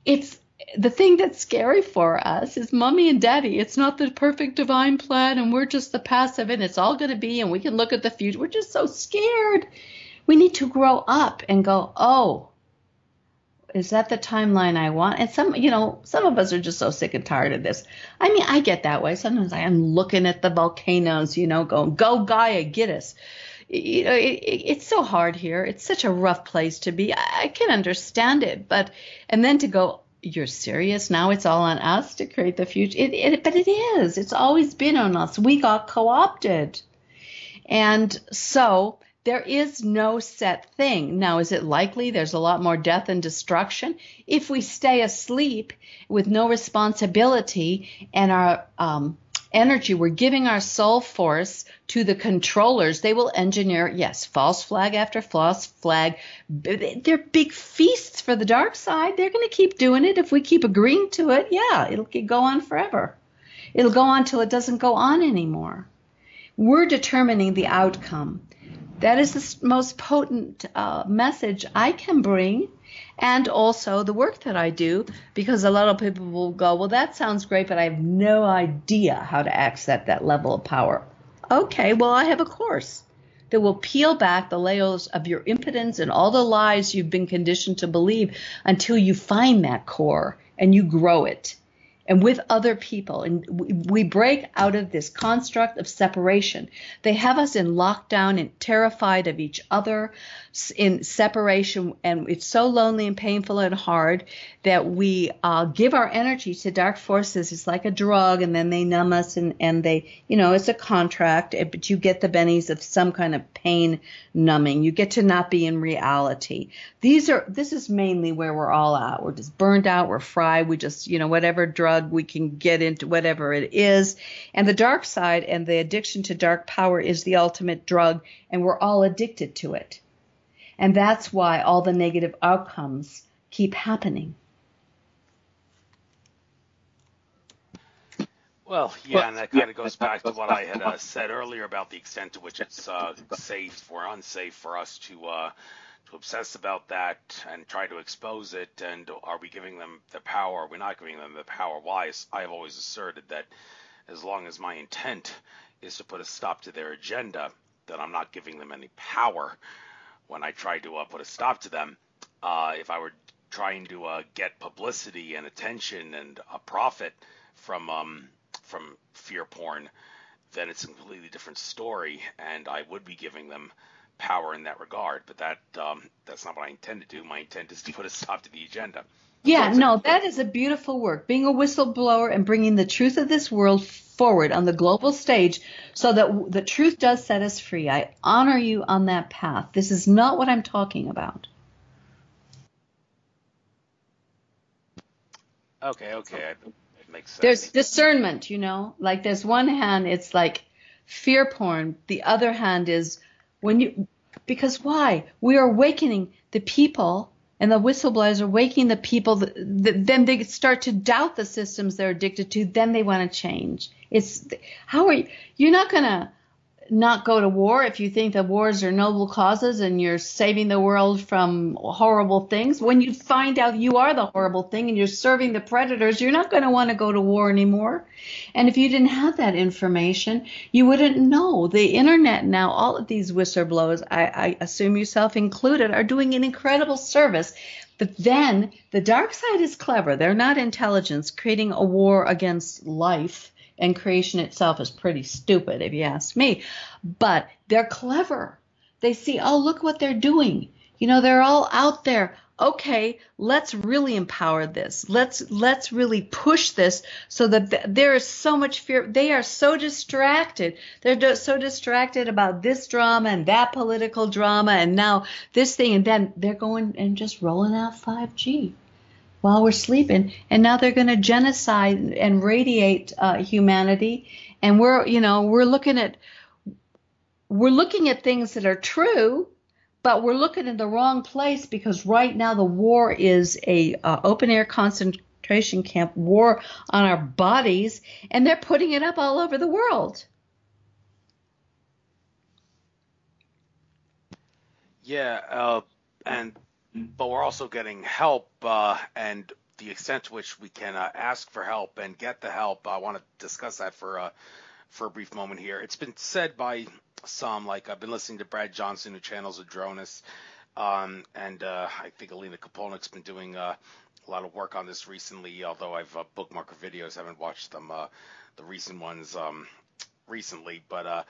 It's the thing that's scary for us is mommy and daddy. It's not the perfect divine plan and we're just the passive and it's all going to be and we can look at the future. We're just so scared. We need to grow up and go, oh, is that the timeline I want? And some of us are just so sick and tired of this. I mean, I get that way. Sometimes I am looking at the volcanoes, going, go Gaia, get us. It's so hard here. It's such a rough place to be. I can understand it. And then to go, you're serious? Now it's all on us to create the future. But it is. It's always been on us. We got co-opted. And so there is no set thing. Now, is it likely there's a lot more death and destruction? If we stay asleep with no responsibility and our energy, we're giving our soul force to the controllers, they will engineer, yes, false flag after false flag. They're big feasts for the dark side. They're going to keep doing it. If we keep agreeing to it, yeah, it'll go on forever. It'll go on till it doesn't go on anymore. We're determining the outcome. That is the most potent message I can bring, and also the work that I do, because a lot of people will go, well, that sounds great, but I have no idea how to access that level of power. Okay, well, I have a course that will peel back the layers of your impotence and all the lies you've been conditioned to believe until you find that core and you grow it. And with other people, and we break out of this construct of separation. They have us in lockdown and terrified of each other in separation, and it's so lonely and painful and hard that we give our energy to dark forces. It's like a drug, and then they numb us, and they, it's a contract, but you get the bennies of some kind of pain numbing. You get to not be in reality. This is mainly where we're all at. We're just burned out. We're fried. We just, whatever drug we can get into, whatever it is. And the dark side and the addiction to dark power is the ultimate drug, and we're all addicted to it. And that's why all the negative outcomes keep happening. Well, yeah, and that kind of goes back to what I had said earlier about the extent to which it's safe or unsafe for us to obsess about that and try to expose it. And are we giving them the power? Are we not giving them the power? Why? I have always asserted that as long as my intent is to put a stop to their agenda, that I'm not giving them any power. When I try to put a stop to them, if I were trying to get publicity and attention and a profit from fear porn, then it's a completely different story, and I would be giving them power in that regard. But that's not what I intend to do. My intent is to put a stop to the agenda. Yeah, no, that is a beautiful work. Being a whistleblower and bringing the truth of this world forward on the global stage so that the truth does set us free. I honor you on that path. This is not what I'm talking about. Okay. It makes sense. There's discernment, like there's one hand, it's like fear porn. The other hand is because why? We are awakening the people. And the whistleblowers are waking the people, then they start to doubt the systems they're addicted to, then they want to change. You're not going to not go to war if you think that wars are noble causes and you're saving the world from horrible things. When you find out you are the horrible thing and you're serving the predators, you're not going to want to go to war anymore. And if you didn't have that information, you wouldn't know. The internet now, all of these whistleblowers, I assume yourself included, are doing an incredible service. But then the dark side is clever. They're not intelligence. Creating a war against life and creation itself is pretty stupid, if you ask me. But they're clever. They see, oh, look what they're doing. They're all out there okay, let's really empower this. Let's really push this so that there is so much fear. They are so distracted. They're so distracted about this drama and that political drama and now this thing, and then they're going and just rolling out 5G while we're sleeping, and now they're going to genocide and radiate humanity. And we're looking at things that are true, but we're looking in the wrong place, because right now the war is a open air concentration camp war on our bodies, and they're putting it up all over the world. Yeah, but we're also getting help, and the extent to which we can ask for help and get the help. I want to discuss that for a brief moment here. It's been said by some, like I've been listening to Brad Johnson, who channels Adronis, and I think Alina Kapolnik's been doing a lot of work on this recently, although I've bookmarked her videos, haven't watched them, the recent ones recently, but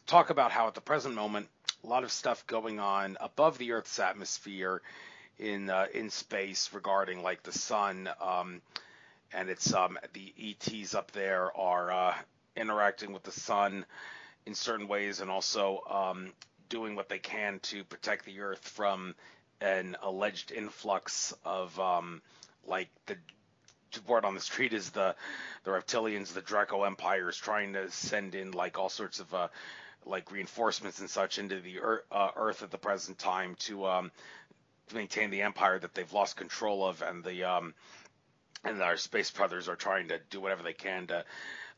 talk about how at the present moment, a lot of stuff going on above the Earth's atmosphere in space regarding like the sun, and it's the ETs up there are interacting with the sun in certain ways, and also doing what they can to protect the Earth from an alleged influx of like the word on the street is the reptilians, the Draco Empire is trying to send in like all sorts of like reinforcements and such into the Earth at the present time to maintain the empire that they've lost control of, and and our space brothers are trying to do whatever they can to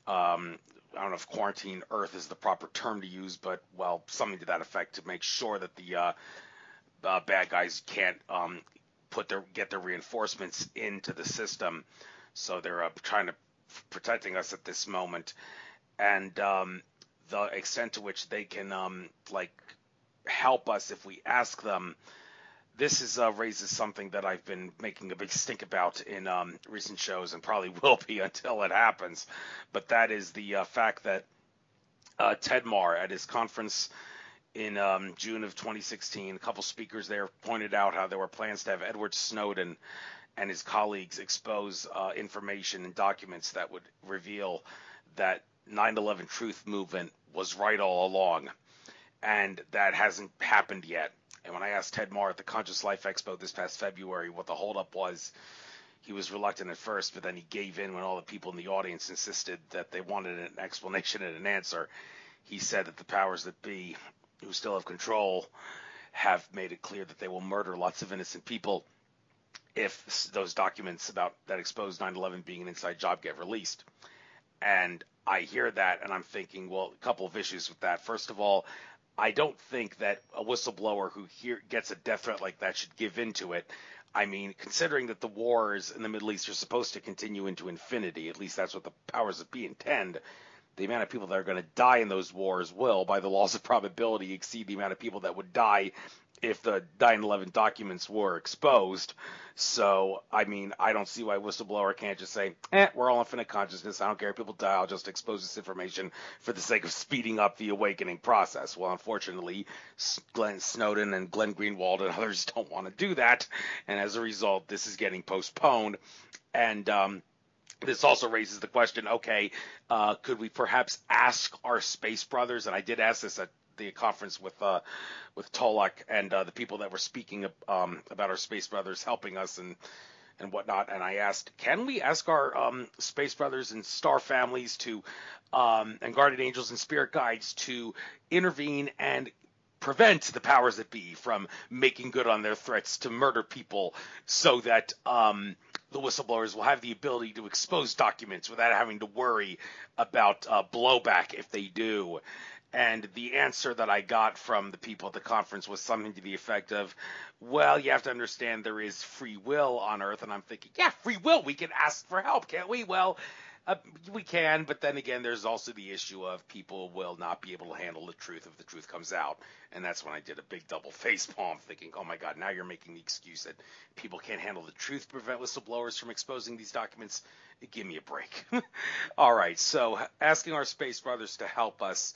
I don't know if quarantine Earth is the proper term to use, but well, something to that effect, to make sure that the bad guys can't get their reinforcements into the system. So they're trying to protecting us at this moment, and the extent to which they can like help us if we ask them. This is raises something that I've been making a big stink about in recent shows, and probably will be until it happens. But that is the fact that Ted Marr, at his conference in June of 2016, a couple speakers there pointed out how there were plans to have Edward Snowden and his colleagues expose information and documents that would reveal that 9/11 Truth Movement was right all along, and that hasn't happened yet. And when I asked Ted Marr at the Conscious Life Expo this past February what the holdup was, he was reluctant at first, but then he gave in when all the people in the audience insisted that they wanted an explanation and an answer. He said that the powers that be, who still have control, have made it clear that they will murder lots of innocent people if those documents about that expose 9/11 being an inside job get released. And I hear that, and I'm thinking, well, a couple of issues with that. First of all, I don't think that a whistleblower who gets a death threat like that should give in to it. I mean, considering that the wars in the Middle East are supposed to continue into infinity, at least that's what the powers that be intend, the amount of people that are going to die in those wars will, by the laws of probability, exceed the amount of people that would die if the 9/11 documents were exposed. So, I mean, I don't see why a whistleblower can't just say, we're all infinite consciousness. I don't care if people die. I'll just expose this information for the sake of speeding up the awakening process. Well, unfortunately, Glenn Snowden and Glenn Greenwald and others don't want to do that. And as a result, this is getting postponed. And this also raises the question, okay, could we perhaps ask our space brothers, and I did ask this at the conference with Tolak and the people that were speaking about our space brothers helping us and whatnot, and I asked, can we ask our space brothers and star families to and guardian angels and spirit guides to intervene and prevent the powers that be from making good on their threats to murder people, so that the whistleblowers will have the ability to expose documents without having to worry about blowback if they do. And the answer that I got from the people at the conference was something to the effect of, well, you have to understand there is free will on Earth. And I'm thinking, yeah, free will. We can ask for help, can't we? Well, we can. But then again, there's also the issue of people will not be able to handle the truth if the truth comes out. And that's when I did a big double facepalm thinking, oh, my God, now you're making the excuse that people can't handle the truth to prevent whistleblowers from exposing these documents. Give me a break. All right. So asking our space brothers to help us.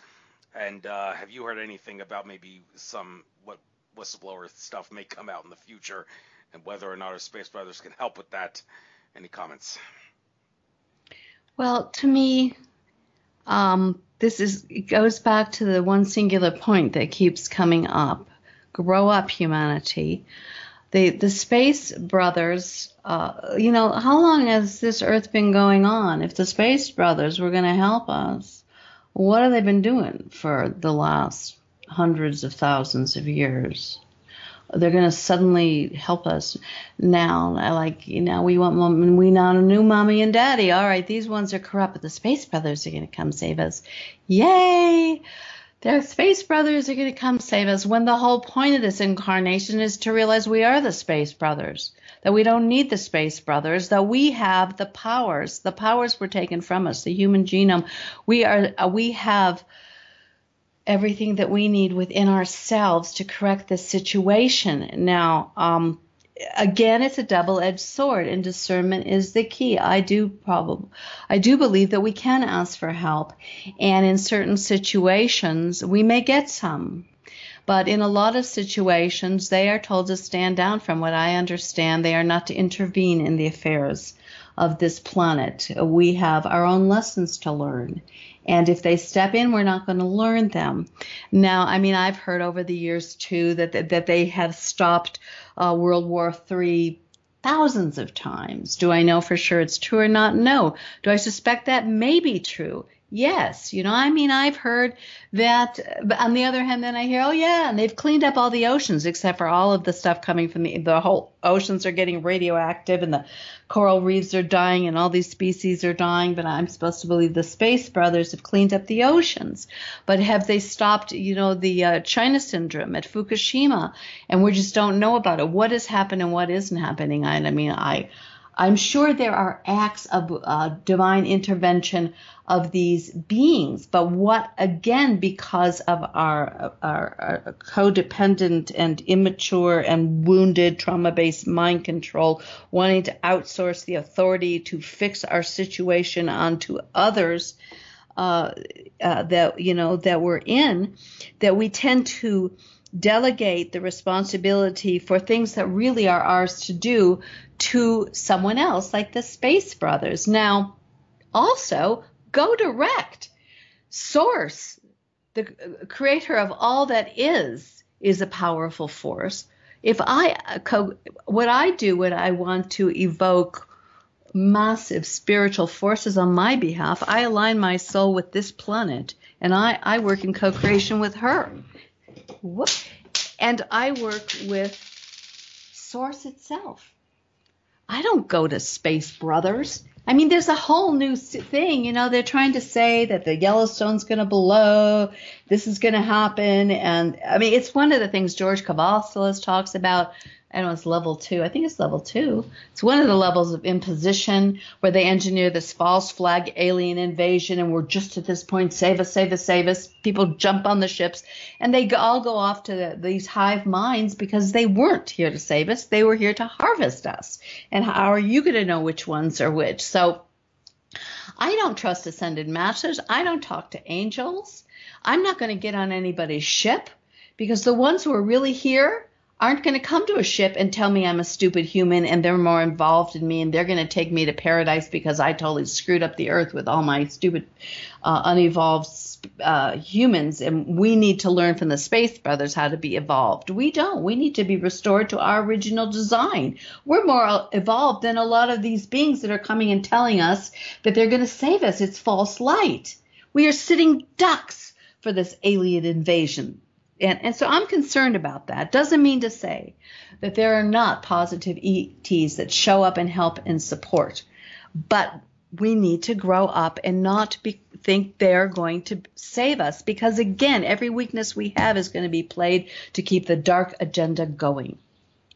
And have you heard anything about maybe some what whistleblower stuff may come out in the future and whether or not our space brothers can help with that. Any comments? Well, to me, it goes back to the one singular point that keeps coming up. Grow up, humanity. The space brothers, how long has this Earth been going on? If the space brothers were going to help us, what have they been doing for the last hundreds of thousands of years? They're going to suddenly help us now. We want mom, we now knew mommy and daddy. All right, these ones are corrupt, but the space brothers are going to come save us. Yay! The space brothers are going to come save us, when the whole point of this incarnation is to realize we are the space brothers, that we don't need the space brothers, that we have the powers. The powers were taken from us, the human genome. We have everything that we need within ourselves to correct this situation. Now, again, it's a double-edged sword, and discernment is the key. I do believe that we can ask for help, and in certain situations, we may get some. But in a lot of situations, they are told to stand down. From what I understand, they are not to intervene in the affairs of this planet. We have our own lessons to learn. And if they step in, we're not going to learn them. Now, I've heard over the years, too, that they have stopped World War III thousands of times. Do I know for sure it's true or not? No. Do I suspect that may be true? Yes. I've heard that. But on the other hand, then I hear, oh, yeah, and they've cleaned up all the oceans except for all of the stuff coming from the whole oceans are getting radioactive, and the coral reefs are dying, and all these species are dying. But I'm supposed to believe the space brothers have cleaned up the oceans. But have they stopped, the China syndrome at Fukushima? And we just don't know about it. What has happened and what isn't happening? I'm sure there are acts of divine intervention of these beings, but what, again, because of our codependent and immature and wounded trauma-based mind control, wanting to outsource the authority to fix our situation onto others that we're in, that we tend to delegate the responsibility for things that really are ours to do to someone else, like the space brothers. Now, also, go direct. Source, the creator of all that is a powerful force. What I do when I want to evoke massive spiritual forces on my behalf, I align my soul with this planet, and I work in co-creation with her. And I work with Source itself. I don't go to space brothers. There's a whole new thing, they're trying to say that the Yellowstone's going to blow, this is going to happen. And it's one of the things George Cavazos talks about. I don't know, it's level 2. I think it's level 2. It's one of the levels of imposition where they engineer this false flag alien invasion, and we're just at this point, save us, save us, save us. People jump on the ships, and they all go off to these hive minds because they weren't here to save us. They were here to harvest us. And how are you going to know which ones are which? So I don't trust ascended masters. I don't talk to angels. I'm not going to get on anybody's ship, because the ones who are really here aren't going to come to a ship and tell me I'm a stupid human and they're more involved in me and they're going to take me to paradise because I totally screwed up the earth with all my stupid, unevolved humans. And we need to learn from the space brothers how to be evolved. We don't. We need to be restored to our original design. We're more evolved than a lot of these beings that are coming and telling us that they're going to save us. It's false light. We are sitting ducks for this alien invasion. And so I'm concerned about that. Doesn't mean to say that there are not positive ETs that show up and help and support. But we need to grow up and not think they're going to save us. Because, again, every weakness we have is going to be played to keep the dark agenda going.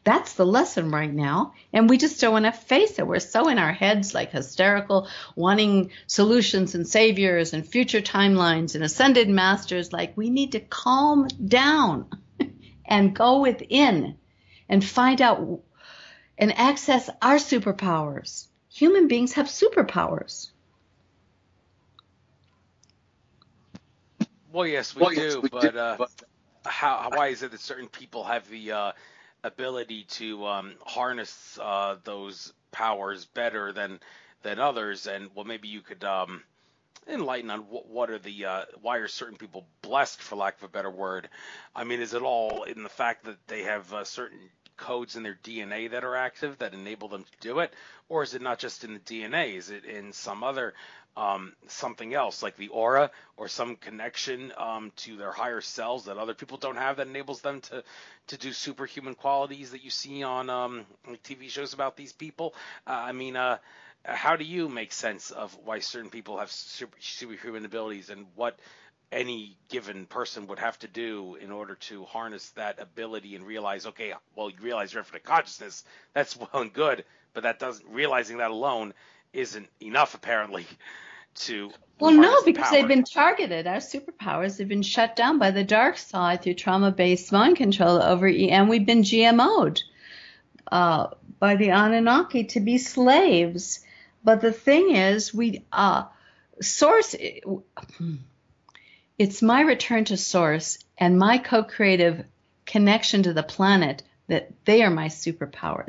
That's the lesson right now. And we just don't want to face it. We're so in our heads, like hysterical, wanting solutions and saviors and future timelines and ascended masters. Like, we need to calm down and go within and find out and access our superpowers. Human beings have superpowers. Well, yes, we do. But why is it that certain people have the ability to harness those powers better than others, and well, maybe you could enlighten on what are the why are certain people blessed, for lack of a better word. I mean, is it all in the fact that they have certain codes in their DNA that are active that enable them to do it, or is it not just in the DNA? Is it in some other something else, like the aura or some connection to their higher selves that other people don't have, that enables them to do superhuman qualities that you see on like TV shows about these people? I mean, how do you make sense of why certain people have superhuman abilities, and what any given person would have to do in order to harness that ability and realize, okay, well, you realize you're infinite consciousness, that's well and good, but that doesn't, realizing that alone isn't enough, apparently, to Well, no, harness the because they've power. been targeted. Our superpowers have been shut down by the dark side through trauma-based mind control and we've been GMO'd by the Anunnaki to be slaves. But the thing is, Source, it's my return to Source and my co-creative connection to the planet that they are my superpower.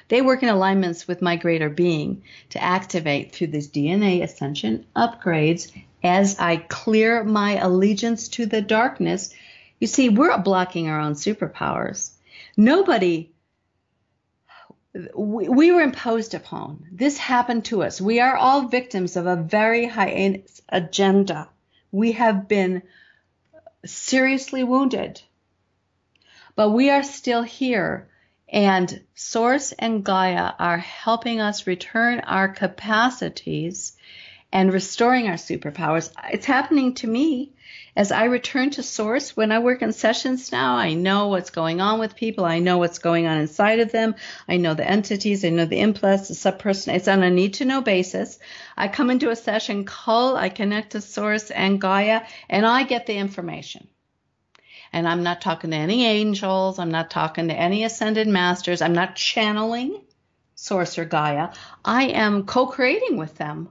They work in alignments with my greater being to activate through these DNA ascension upgrades as I clear my allegiance to the darkness. You see, we're blocking our own superpowers. We were imposed upon. This happened to us. We are all victims of a very high agenda. We have been seriously wounded. But we are still here, and Source and Gaia are helping us return our capacities and restoring our superpowers. It's happening to me as I return to Source. When I work in sessions now, I know what's going on with people. I know what's going on inside of them. I know the entities. I know the implants, the subpersonal. It's on a need-to-know basis. I come into a session call, I connect to Source and Gaia, and I get the information. And I'm not talking to any angels. I'm not talking to any ascended masters. I'm not channeling Source or Gaia. I am co-creating with them.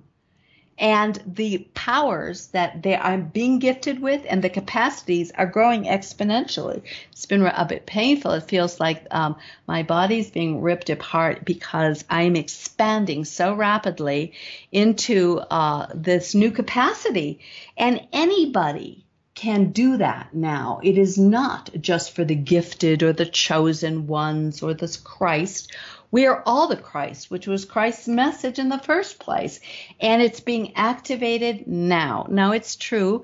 And the powers that they are being gifted with and the capacities are growing exponentially. It's been a bit painful. It feels like my body's being ripped apart because I'm expanding so rapidly into this new capacity. And anybody can do that now. It is not just for the gifted or the chosen ones or this Christ. We are all the Christ, which was Christ's message in the first place. And it's being activated now. Now, it's true.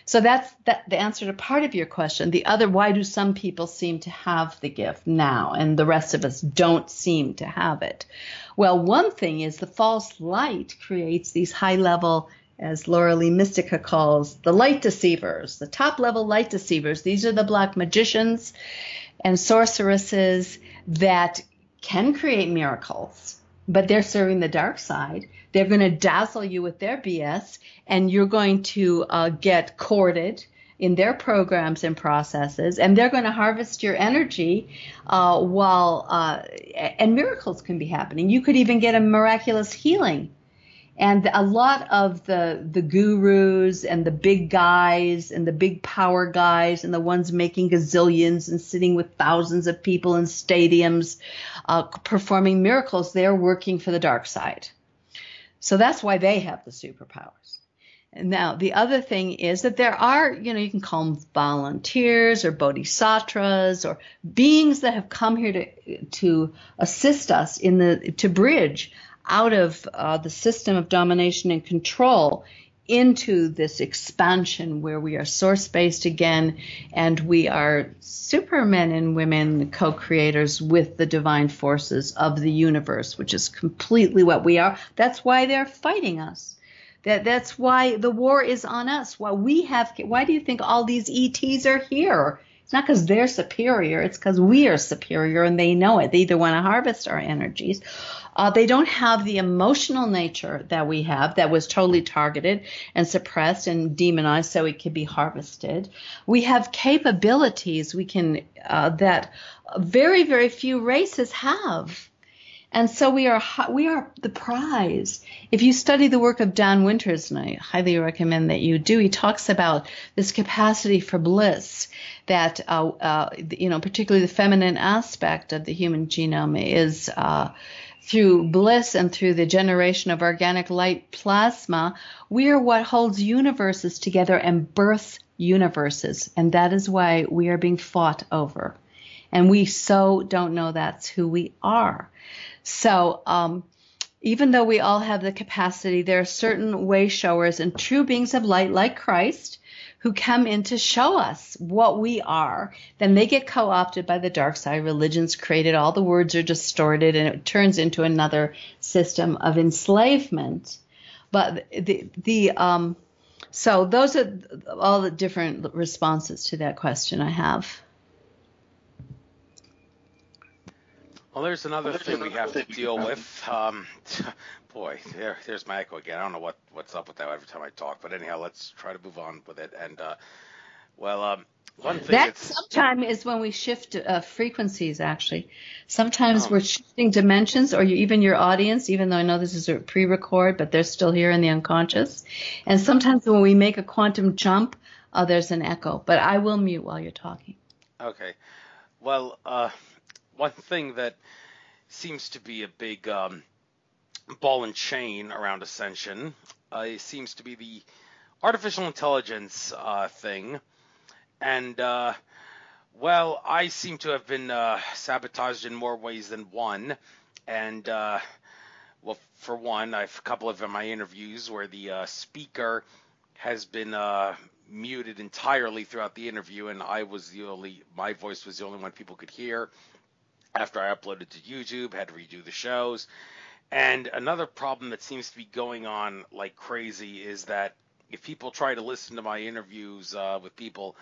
So that's the answer to part of your question. The other, why do some people seem to have the gift now and the rest of us don't seem to have it? Well, one thing is the false light creates these high-level, as Laura Lee Mystica calls, the light deceivers, the top-level light deceivers. These are the black magicians and sorceresses that can create miracles, but they're serving the dark side. They're going to dazzle you with their BS, and you're going to get courted in their programs and processes, and they're going to harvest your energy and miracles can be happening. You could even get a miraculous healing. And a lot of the gurus and the big guys and the big power guys and the ones making gazillions and sitting with thousands of people in stadiums performing miracles, they're working for the dark side. So that's why they have the superpowers. And now, the other thing is that there are, you can call them volunteers or bodhisattvas or beings that have come here to assist us to bridge out of the system of domination and control into this expansion where we are source-based again, and we are supermen and women co-creators with the divine forces of the universe, which is completely what we are. That's why they're fighting us. That's why the war is on us. Why do you think all these ETs are here? It's not because they're superior. It's because we are superior, and they know it. They either want to harvest our energies. They don't have the emotional nature that we have, that was totally targeted and suppressed and demonized so it could be harvested. We have capabilities that very, very few races have. And so we are the prize. If you study the work of Don Winters, and I highly recommend that you do, he talks about this capacity for bliss that, particularly the feminine aspect of the human genome is through bliss and through the generation of organic light plasma, we are what holds universes together and births universes. And that is why we are being fought over. And we so don't know that's who we are. So even though we all have the capacity, there are certain way showers and true beings of light like Christ who come in to show us what we are. Then they get co-opted by the dark side. Religions created, all the words are distorted, and it turns into another system of enslavement. But so those are all the different responses to that question I have. Well, there's another thing we have to deal with. Boy, there's my echo again. I don't know what's up with that every time I talk. But anyhow, let's try to move on with it. And, one thing that sometimes is when we shift frequencies, actually. Sometimes we're shifting dimensions, or even your audience, even though I know this is a pre-record, but they're still here in the unconscious. And sometimes when we make a quantum jump, there's an echo. But I will mute while you're talking. Okay. Well, one thing that seems to be a big ball and chain around Ascension seems to be the artificial intelligence thing. And, I seem to have been sabotaged in more ways than one. And, for one, I have a couple of my interviews where the speaker has been muted entirely throughout the interview, and my voice was the only one people could hear. After I uploaded to YouTube, had to redo the shows. And another problem that seems to be going on like crazy is that if people try to listen to my interviews with people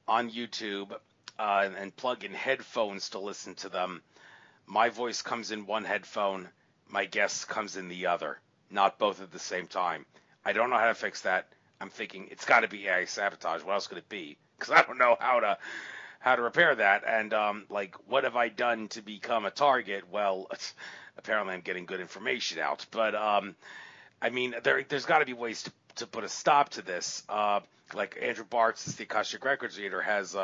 on YouTube and plug in headphones to listen to them, my voice comes in one headphone, my guest comes in the other, not both at the same time. I don't know how to fix that. I'm thinking it's got to be AI sabotage. What else could it be? Because I don't know how to repair that. And what have I done to become a target? Well, apparently I'm getting good information out. But there's got to be ways to put a stop to this. Like Andrew Bartz, the Akashic Records reader, has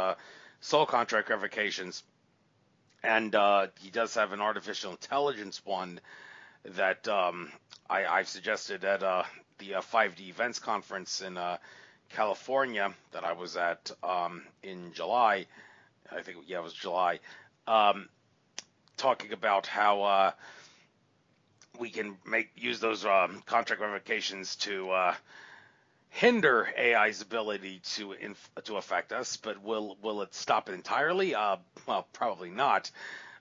soul contract revocations, and he does have an artificial intelligence one that I've suggested at the 5D Events Conference in California that I was at in July. I think, it was July, talking about how we can use those contract revocations to hinder AI's ability to affect us, but will it stop it entirely? Well, probably not.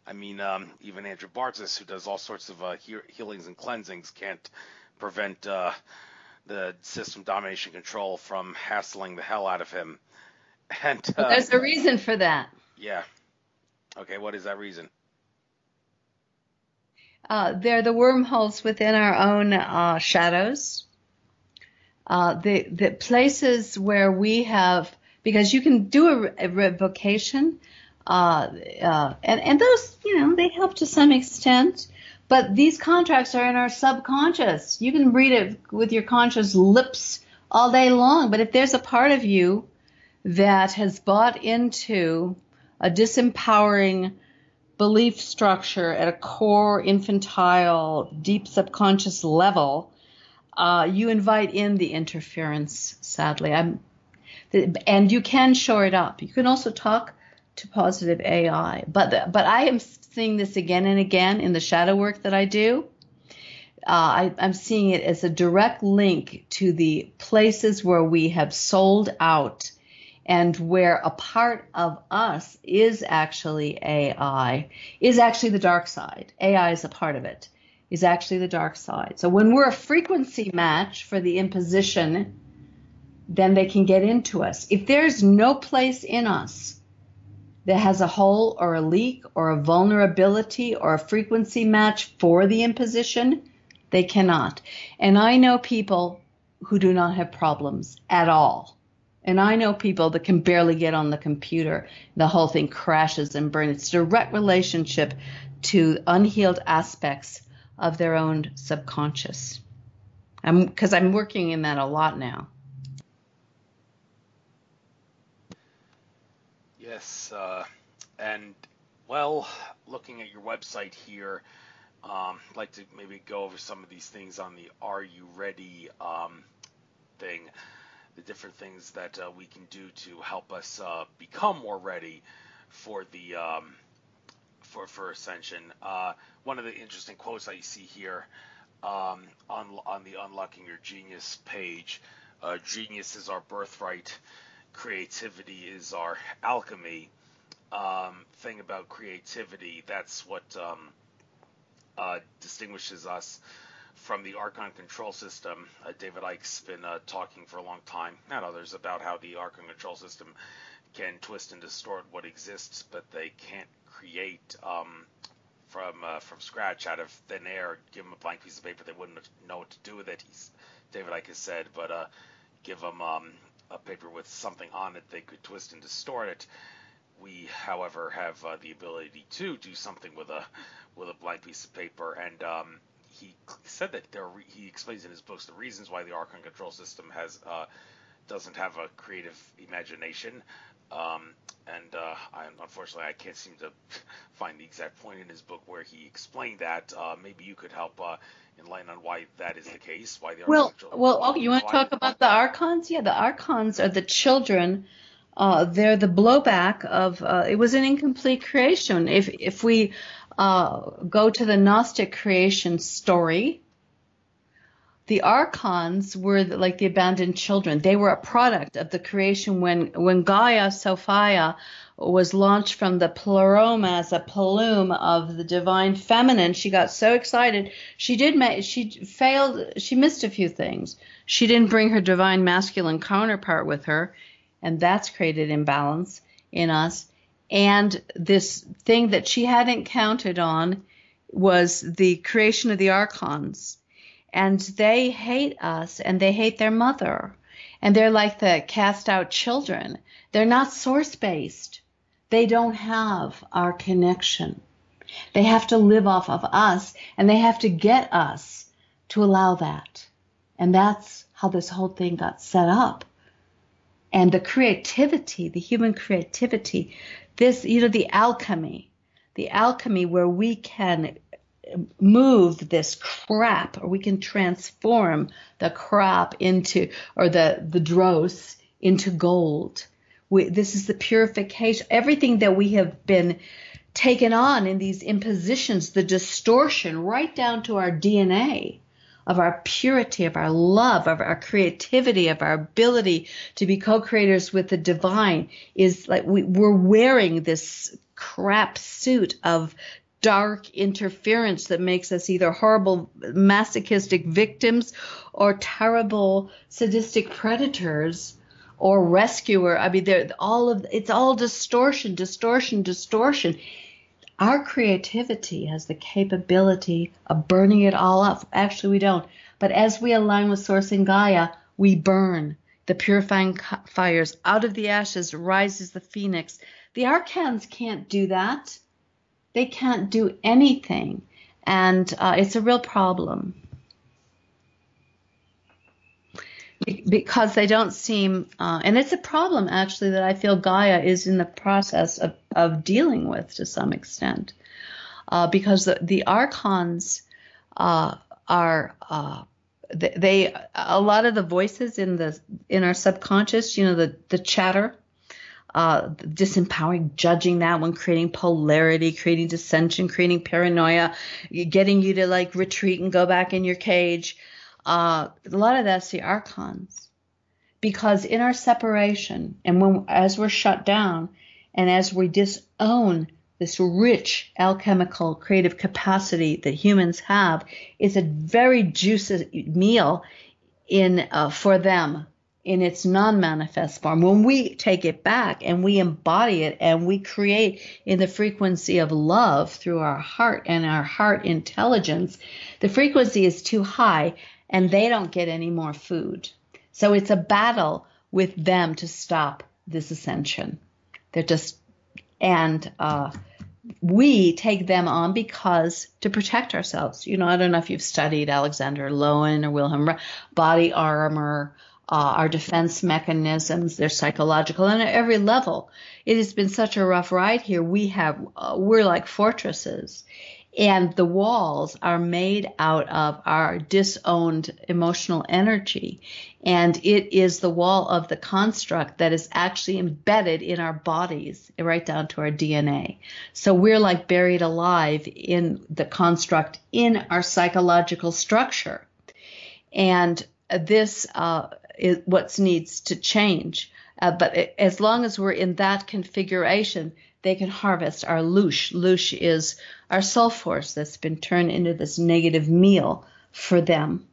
I mean, even Andrew Bartzis, who does all sorts of healings and cleansings, can't prevent the system domination control from hassling the hell out of him. And there's a reason for that. Yeah. Okay, what is that reason? They're the wormholes within our own shadows. The places where we have, because you can do a revocation, and those, they help to some extent, but these contracts are in our subconscious. You can read it with your conscious lips all day long, but if there's a part of you that has bought into a disempowering belief structure at a core infantile, deep subconscious level, you invite in the interference, sadly. And you can shore it up. You can also talk to positive AI. But I am seeing this again and again in the shadow work that I do. I'm seeing it as a direct link to the places where we have sold out and where a part of us is actually AI, is actually the dark side. AI is a part of it, is actually the dark side. So when we're a frequency match for the imposition, then they can get into us. If there's no place in us that has a hole or a leak or a vulnerability or a frequency match for the imposition, they cannot. And I know people who do not have problems at all. And I know people that can barely get on the computer. The whole thing crashes and burns. It's a direct relationship to unhealed aspects of their own subconscious. Because I'm working in that a lot now. Yes, and well, looking at your website here, I'd like to maybe go over some of these things on the Are You Ready thing, the different things that we can do to help us become more ready for the for ascension. One of the interesting quotes I see here on the Unlocking Your Genius page, genius is our birthright, creativity is our alchemy. Thing about creativity, that's what distinguishes us from the Archon control system. David Icke's been talking for a long time, and others, about how the Archon control system can twist and distort what exists, but they can't create from scratch out of thin air. Give them a blank piece of paper, they wouldn't know what to do with it. David Icke has said, but give them a paper with something on it, they could twist and distort it. We, however, have the ability to do something with a blank piece of paper, and he said that he explains in his books the reasons why the Archon control system doesn't have a creative imagination. Unfortunately, I can't seem to find the exact point in his book where he explained that. Maybe you could help enlighten on why that is the case. Why the Archon control? You want to talk about the Archons? Yeah, the Archons are the children. They're the blowback of it was an incomplete creation. If we go to the Gnostic creation story, the Archons were like the abandoned children. They were a product of the creation when Gaia Sophia was launched from the pleroma as a plume of the divine feminine. She got so excited. She missed a few things. She didn't bring her divine masculine counterpart with her, and that's created imbalance in us. And this thing that she hadn't counted on was the creation of the Archons. And they hate us, and they hate their mother. And they're like the cast out children. They're not source-based. They don't have our connection. They have to live off of us, and they have to get us to allow that. And that's how this whole thing got set up. And the creativity, the human creativity, the alchemy where we can move this crap, or we can transform the crap into, or the dross into gold. This is the purification. Everything that we have been taken on in these impositions, the distortion right down to our DNA, of our purity, of our love, of our creativity, of our ability to be co-creators with the divine, is like we're wearing this crap suit of dark interference that makes us either horrible masochistic victims or terrible sadistic predators or rescuer. I mean, it's all distortion. Our creativity has the capability of burning it all up. Actually, we don't. But as we align with Source and Gaia, we burn. The purifying fires. Out of the ashes rises the phoenix. The Archons can't do that. They can't do anything. And it's a real problem. Because they don't seem, and it's a problem actually that I feel Gaia is in the process of dealing with to some extent, because the Archons are a lot of the voices in our subconscious, the chatter, disempowering, judging that one, creating polarity, creating dissension, creating paranoia, getting you to like retreat and go back in your cage. A lot of that's the Archons, because in our separation and as we're shut down and as we disown this rich alchemical creative capacity that humans have, it's a very juicy meal for them in its non-manifest form. When we take it back and we embody it and we create in the frequency of love through our heart and our heart intelligence, the frequency is too high and they don't get any more food. So it's a battle with them to stop this ascension. They're just, and we take them on because to protect ourselves. You know, I don't know if you've studied Alexander Lowen or Wilhelm body armor, our defense mechanisms, they're psychological, and at every level. It has been such a rough ride here. We're like fortresses, and the walls are made out of our disowned emotional energy. And it is the wall of the construct that is actually embedded in our bodies, right down to our DNA. So we're like buried alive in the construct in our psychological structure. And this is what needs to change. But as long as we're in that configuration, they can harvest our loosh. Loosh is our soul force that's been turned into this negative meal for them.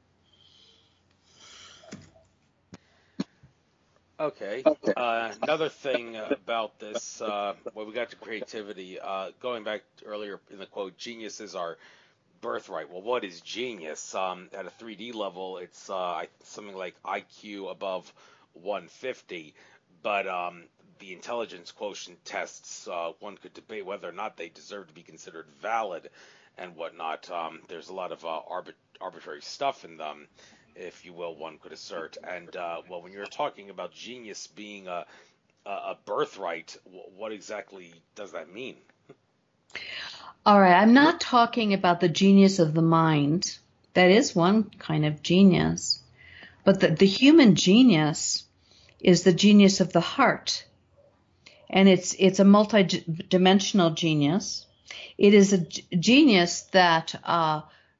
Okay. Another thing about this, when we got to creativity, going back earlier in the quote, genius is our birthright. Well, what is genius? At a 3D level, it's something like IQ above 150, but the intelligence quotient tests, one could debate whether or not they deserve to be considered valid and whatnot. There's a lot of arbitrary stuff in them, if you will, one could assert. And well, when you're talking about genius being a birthright, what exactly does that mean? All right, I'm not talking about the genius of the mind. That is one kind of genius. But the human genius is the genius of the heart. And it's a multi-dimensional genius. It is a genius that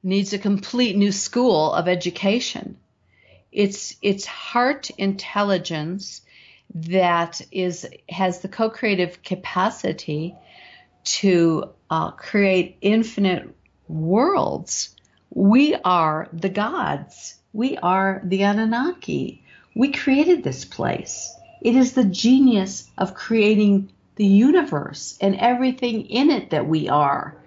needs a complete new school of education. It's heart intelligence that has the co-creative capacity to create infinite worlds. We are the gods. We are the Anunnaki. We created this place. It is the genius of creating the universe and everything in it that we are.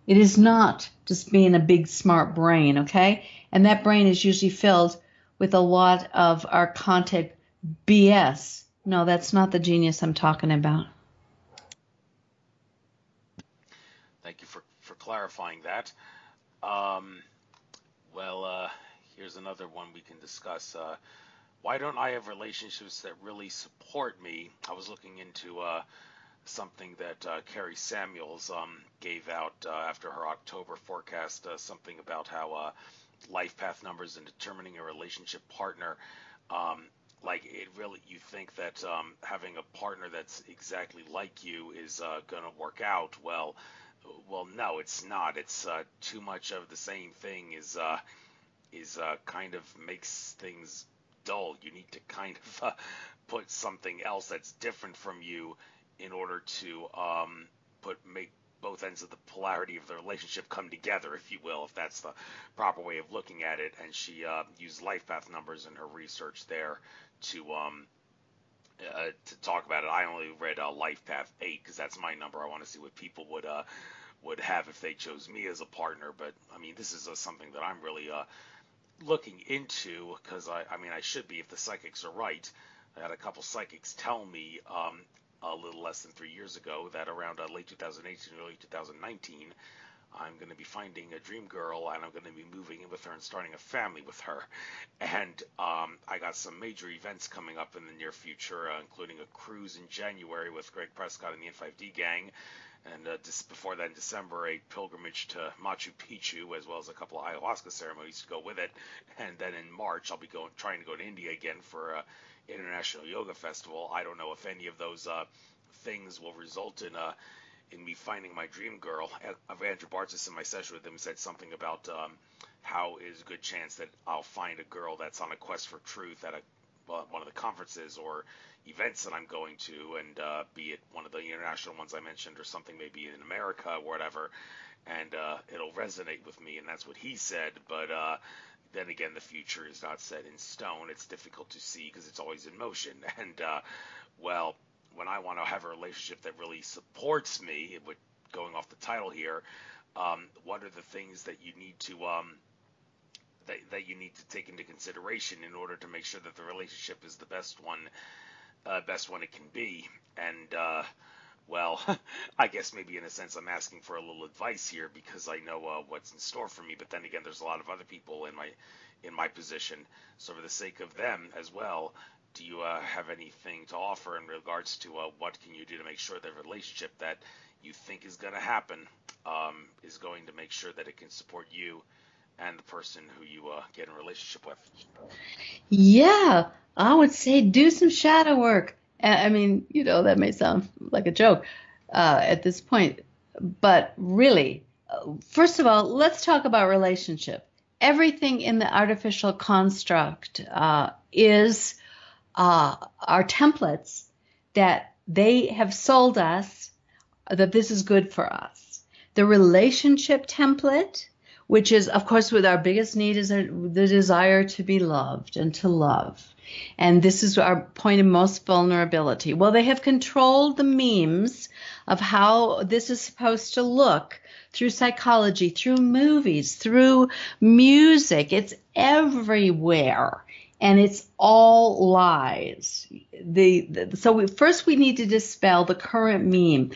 It is not just being a big smart brain, okay? And that brain is usually filled with a lot of our content BS. No, that's not the genius I'm talking about. Thank you for clarifying that. Well, here's another one we can discuss. Why don't I have relationships that really support me? I was looking into something that Carrie Samuels gave out after her October forecast, something about how life path numbers and determining a relationship partner, like it really, you think that having a partner that's exactly like you is going to work out. Well, no, it's not. It's too much of the same thing is kind of makes things dull. You need to kind of put something else that's different from you in order to make both ends of the polarity of the relationship come together, if you will, if that's the proper way of looking at it. And she used life path numbers in her research there to talk about it. I only read life path 8 because that's my number. I want to see what people would have if they chose me as a partner. But I mean, this is something that I'm really looking into, because I mean, I should be if the psychics are right. I had a couple psychics tell me a little less than 3 years ago that around late 2018, early 2019, I'm going to be finding a dream girl, and I'm going to be moving in with her and starting a family with her. And I got some major events coming up in the near future, including a cruise in January with Greg Prescott and the N5D gang. And just before that, in December, a pilgrimage to Machu Picchu, as well as a couple of ayahuasca ceremonies to go with it. And then in March, I'll be trying to go to India again for International Yoga Festival. I don't know if any of those things will result in me finding my dream girl. Andrew Bartzis in my session with him said something about how is a good chance that I'll find a girl that's on a quest for truth at one of the conferences or events that I'm going to, and be it one of the international ones I mentioned or something maybe in America or whatever, and it'll resonate with me, and that's what he said. But then again, the future is not set in stone. It's difficult to see because it's always in motion. And well, when I want to have a relationship that really supports me, going off the title here, what are the things that you need to that you need to take into consideration in order to make sure that the relationship is the best one it can be. And well, I guess maybe in a sense I'm asking for a little advice here because I know what's in store for me. But then again, there's a lot of other people in my position. So for the sake of them as well, do you have anything to offer in regards to what can you do to make sure the relationship that you think is going to happen is going to make sure that it can support you and the person who you get in a relationship with? Yeah, I would say do some shadow work. I mean, that may sound like a joke at this point, but really, first of all, let's talk about relationship. Everything in the artificial construct is our templates that they have sold us that this is good for us. The relationship template, which is, of course, with our biggest need is the desire to be loved and to love. And this is our point of most vulnerability. Well, they have controlled the memes of how this is supposed to look through psychology, through movies, through music. It's everywhere. And it's all lies. So first we need to dispel the current meme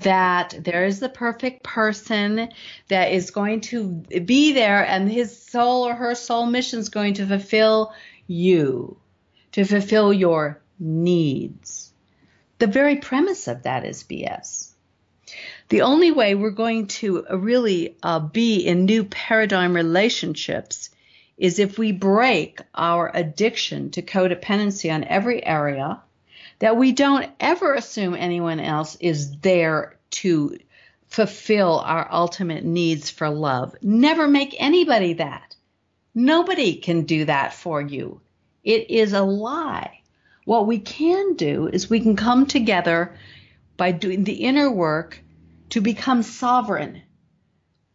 that there is the perfect person that is going to be there and his soul or her soul mission is going to fulfill you, to fulfill your needs. The very premise of that is BS. The only way we're going to really be in new paradigm relationships is if we break our addiction to codependency on every area, that we don't ever assume anyone else is there to fulfill our ultimate needs for love. Never make anybody that. Nobody can do that for you. It is a lie. What we can do is we can come together by doing the inner work to become sovereign.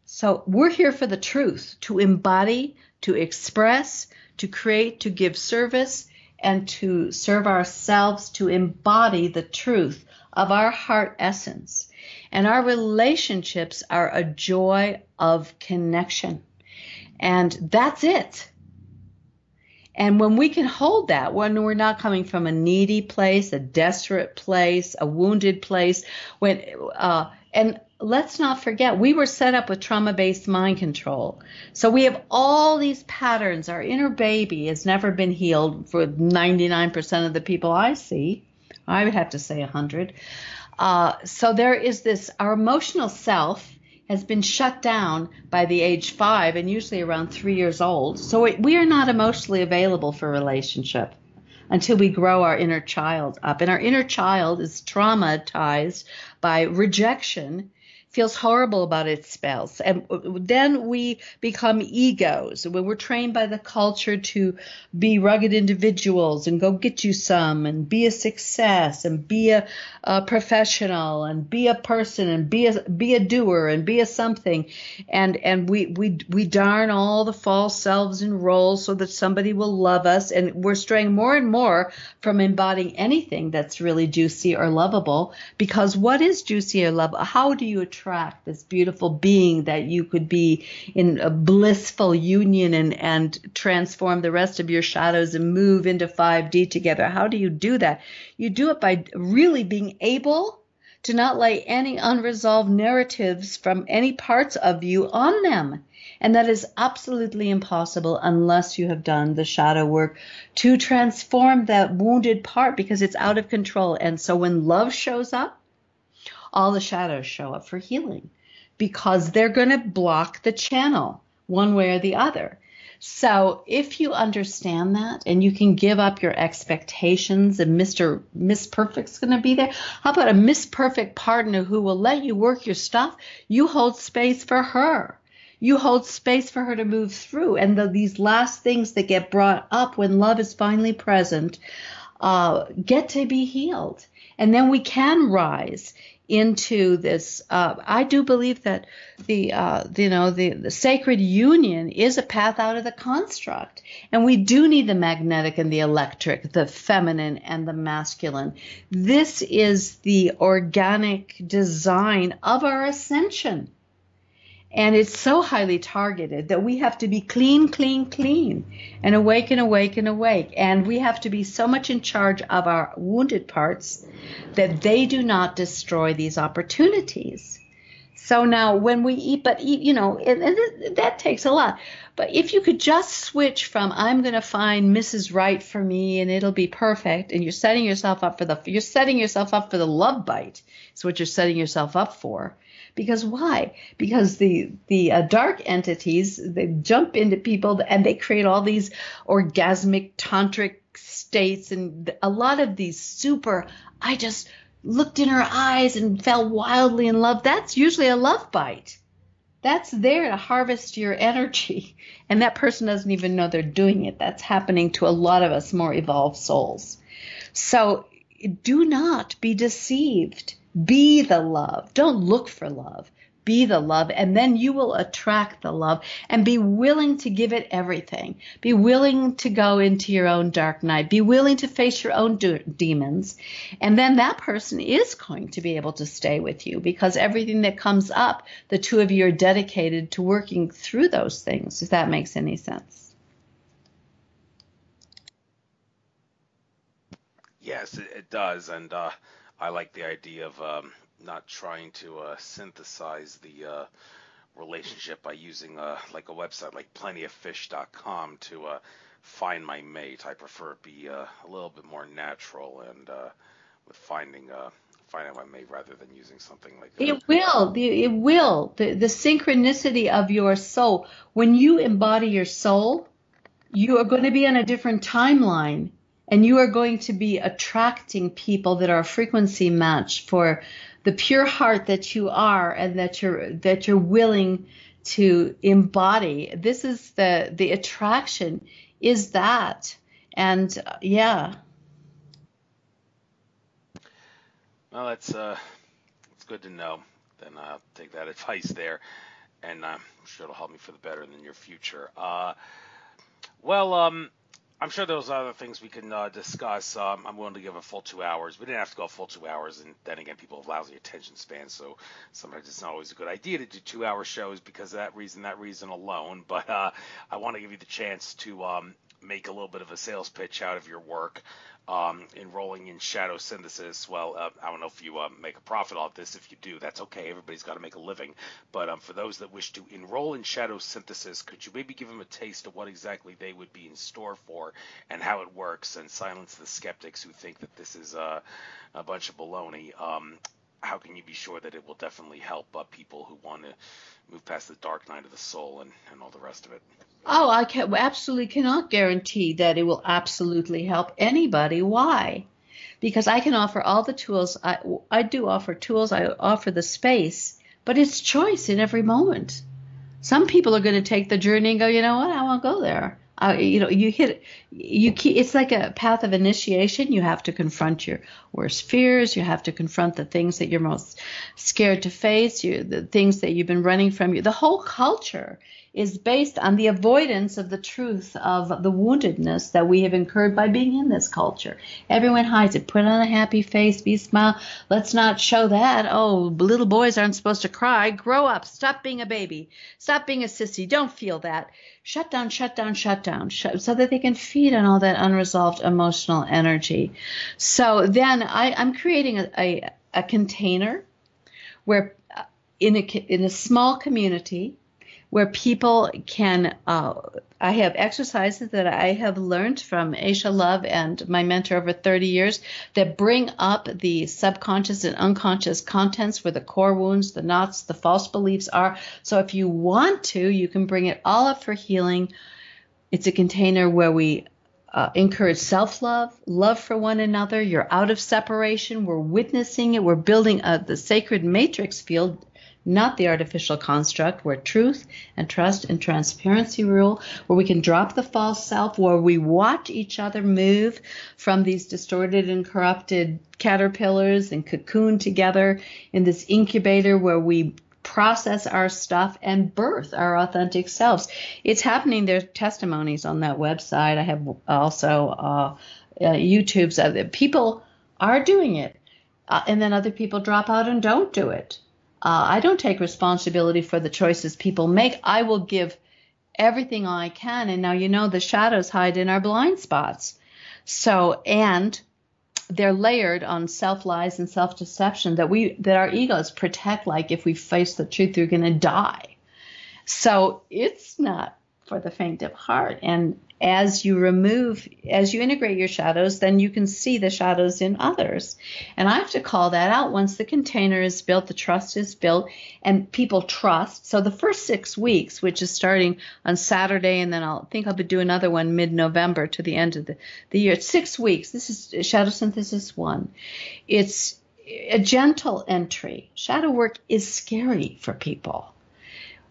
So we're here for the truth, to embody, to express, to create, to give service, and to serve ourselves, to embody the truth of our heart essence. And our relationships are a joy of connection. And that's it. And when we can hold that, when we're not coming from a needy place, a desperate place, a wounded place, and let's not forget, we were set up with trauma-based mind control. So we have all these patterns. Our inner baby has never been healed for 99% of the people I see. I would have to say 100. So there is this, our emotional self has been shut down by the age 5 and usually around 3 years old. So we are not emotionally available for a relationship until we grow our inner child up. And our inner child is traumatized by rejection, feels horrible about its spells. And then we become egos. When we're trained by the culture to be rugged individuals and go get you some and be a success and be a professional and be a person and be a doer and be a something. And we darn all the false selves and roles so that somebody will love us. And we're straying more and more from embodying anything that's really juicy or lovable, because what is juicy or lovable? How do you attract this beautiful being that you could be in a blissful union and transform the rest of your shadows and move into 5D together? How do you do that? You do it by really being able to not lay any unresolved narratives from any parts of you on them. And that is absolutely impossible unless you have done the shadow work to transform that wounded part, because it's out of control. And so when love shows up, all the shadows show up for healing, because they're going to block the channel one way or the other. So if you understand that and you can give up your expectations and Miss Perfect's going to be there, how about a Miss Perfect partner who will let you work your stuff? You hold space for her. You hold space for her to move through. And these last things that get brought up when love is finally present get to be healed. And then we can rise into this. I do believe that the sacred union is a path out of the construct, and we do need the magnetic and the electric, the feminine and the masculine. This is the organic design of our ascension. And it's so highly targeted that we have to be clean, clean, clean, and awake and awake and awake. And we have to be so much in charge of our wounded parts that they do not destroy these opportunities. So now when we eat, and that takes a lot. But if you could just switch from I'm going to find Mrs. Right for me and it'll be perfect, and you're setting yourself up for the love bite. It's what you're setting yourself up for. Because why? Because the dark entities, they jump into people and they create all these orgasmic tantric states, and a lot of these super, I just looked in her eyes and fell wildly in love. That's usually a love bite. That's there to harvest your energy. And that person doesn't even know they're doing it. That's happening to a lot of us more evolved souls. So do not be deceived. Be the love. Don't look for love. Be the love, and then you will attract the love, and be willing to give it everything. Be willing to go into your own dark night. Be willing to face your own demons, and then that person is going to be able to stay with you, because everything that comes up, the two of you are dedicated to working through those things, if that makes any sense. Yes, it does, and I like the idea of not trying to synthesize the relationship by using like a website like plentyoffish.com to find my mate. I prefer it be a little bit more natural and with finding my mate rather than using something like that. It will. The synchronicity of your soul. When you embody your soul, you are going to be on a different timeline. And you are going to be attracting people that are a frequency match for the pure heart that you are, and that you're willing to embody. This is the attraction is that. And yeah. Well, it's good to know. Then I'll take that advice there, and I'm sure it'll help me for the better in the near future. I'm sure there's other things we can discuss. I'm willing to give a full 2 hours. We didn't have to go a full 2 hours, and then again, people have lousy attention spans, so sometimes it's not always a good idea to do 2-hour shows because of that reason alone. But I want to give you the chance to make a little bit of a sales pitch out of your work. Enrolling in shadow synthesis. Well, I don't know if you make a profit off this. If you do, that's okay. Everybody's got to make a living. But for those that wish to enroll in shadow synthesis, could you maybe give them a taste of what exactly they would be in store for and how it works, and silence the skeptics who think that this is a bunch of baloney? How can you be sure that it will definitely help people who want to move past the dark night of the soul and all the rest of it? Oh, I absolutely cannot guarantee that it will absolutely help anybody. Why? Because I can offer all the tools. I do offer tools. I offer the space, but it's choice in every moment. Some people are going to take the journey and go, you know what, I won't go there. It's like a path of initiation. You have to confront your worst fears. You have to confront the things that you're most scared to face, the things that you've been running from. The whole culture is based on the avoidance of the truth of the woundedness that we have incurred by being in this culture. Everyone hides it. Put on a happy face, be smile. Let's not show that. Oh, little boys aren't supposed to cry. Grow up. Stop being a baby. Stop being a sissy. Don't feel that. Shut down, shut down, shut down, so that they can feed on all that unresolved emotional energy. So then I'm creating a container where in a small community where people can, I have exercises that I have learned from Aysha Love and my mentor over 30 years that bring up the subconscious and unconscious contents where the core wounds, the knots, the false beliefs are. So if you want to, you can bring it all up for healing. It's a container where we encourage self-love, love for one another. You're out of separation. We're witnessing it. We're building the sacred matrix field, not the artificial construct, where truth and trust and transparency rule, where we can drop the false self, where we watch each other move from these distorted and corrupted caterpillars and cocoon together in this incubator where we process our stuff and birth our authentic selves. It's happening. There's testimonies on that website. I have also YouTube's. People are doing it, and then other people drop out and don't do it. I don't take responsibility for the choices people make. I will give everything I can. And now, the shadows hide in our blind spots. So, and they're layered on self-lies and self-deception that our egos protect, like if we face the truth, you're going to die. So it's not for the faint of heart. And as you integrate your shadows, then you can see the shadows in others. And I have to call that out once the container is built, the trust is built, and people trust. So the first 6 weeks, which is starting on Saturday, and then I'll be doing another one mid-November to the end of the year. It's 6 weeks. This is Shadow Synthesis 1. It's a gentle entry. Shadow work is scary for people.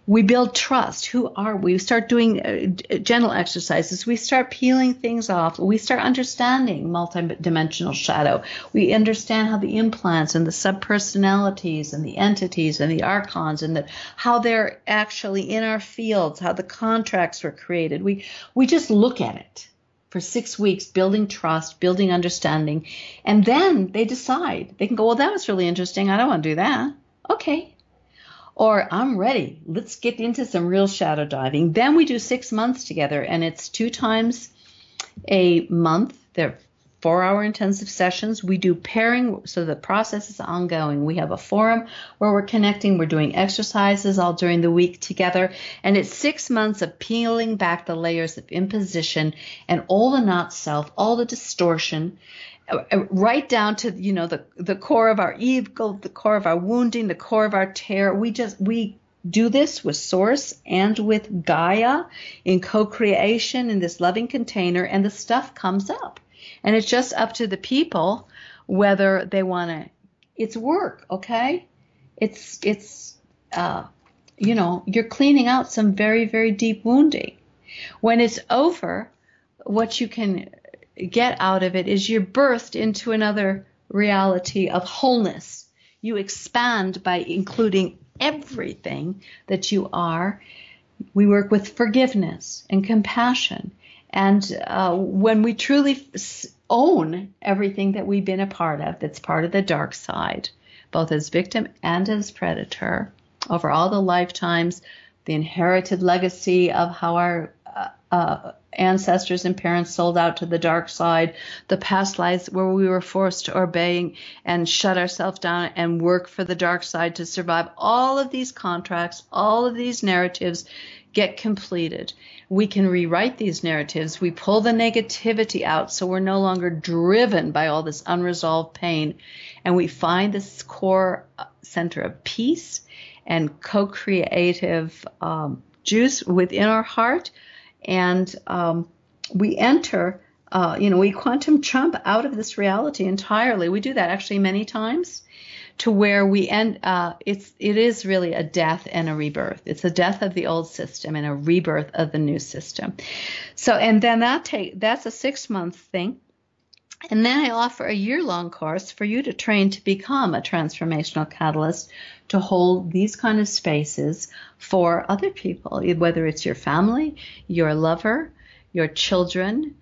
We build trust. Who are we? We start doing gentle exercises. We start peeling things off. We start understanding multidimensional shadow. We understand how the implants and the subpersonalities and the entities and the archons and how they're actually in our fields, how the contracts were created. We just look at it for 6 weeks, building trust, building understanding. And then they decide. They can go, well, that was really interesting. I don't want to do that. Okay. Or I'm ready. Let's get into some real shadow diving. Then we do 6 months together, and it's 2 times a month. They're 4-hour intensive sessions. We do pairing, so the process is ongoing. We have a forum where we're connecting. We're doing exercises all during the week together. And it's 6 months of peeling back the layers of imposition and all the not self, all the distortion, right down to, the core of our ego, the core of our wounding, the core of our terror. We do this with Source and with Gaia in co-creation in this loving container, and the stuff comes up. And it's just up to the people whether they want to. It's work, okay? You're cleaning out some very, very deep wounding. When it's over, what you can get out of it is you're birthed into another reality of wholeness. You expand by including everything that you are. We work with forgiveness and compassion. And when we truly own everything that we've been a part of, that's part of the dark side, both as victim and as predator, over all the lifetimes, the inherited legacy of how our ancestors and parents sold out to the dark side, the past lives where we were forced to obey and shut ourselves down and work for the dark side to survive. All of these contracts, all of these narratives get completed. We can rewrite these narratives. We pull the negativity out so we're no longer driven by all this unresolved pain. And we find this core center of peace and co-creative juice within our heart. And we enter, we quantum jump out of this reality entirely. We do that actually many times, to where we end. It is really a death and a rebirth. It's a death of the old system and a rebirth of the new system. So, and then that's a 6-month thing. And then I offer a year-long course for you to train to become a transformational catalyst, to hold these kind of spaces for other people, whether it's your family, your lover, your children,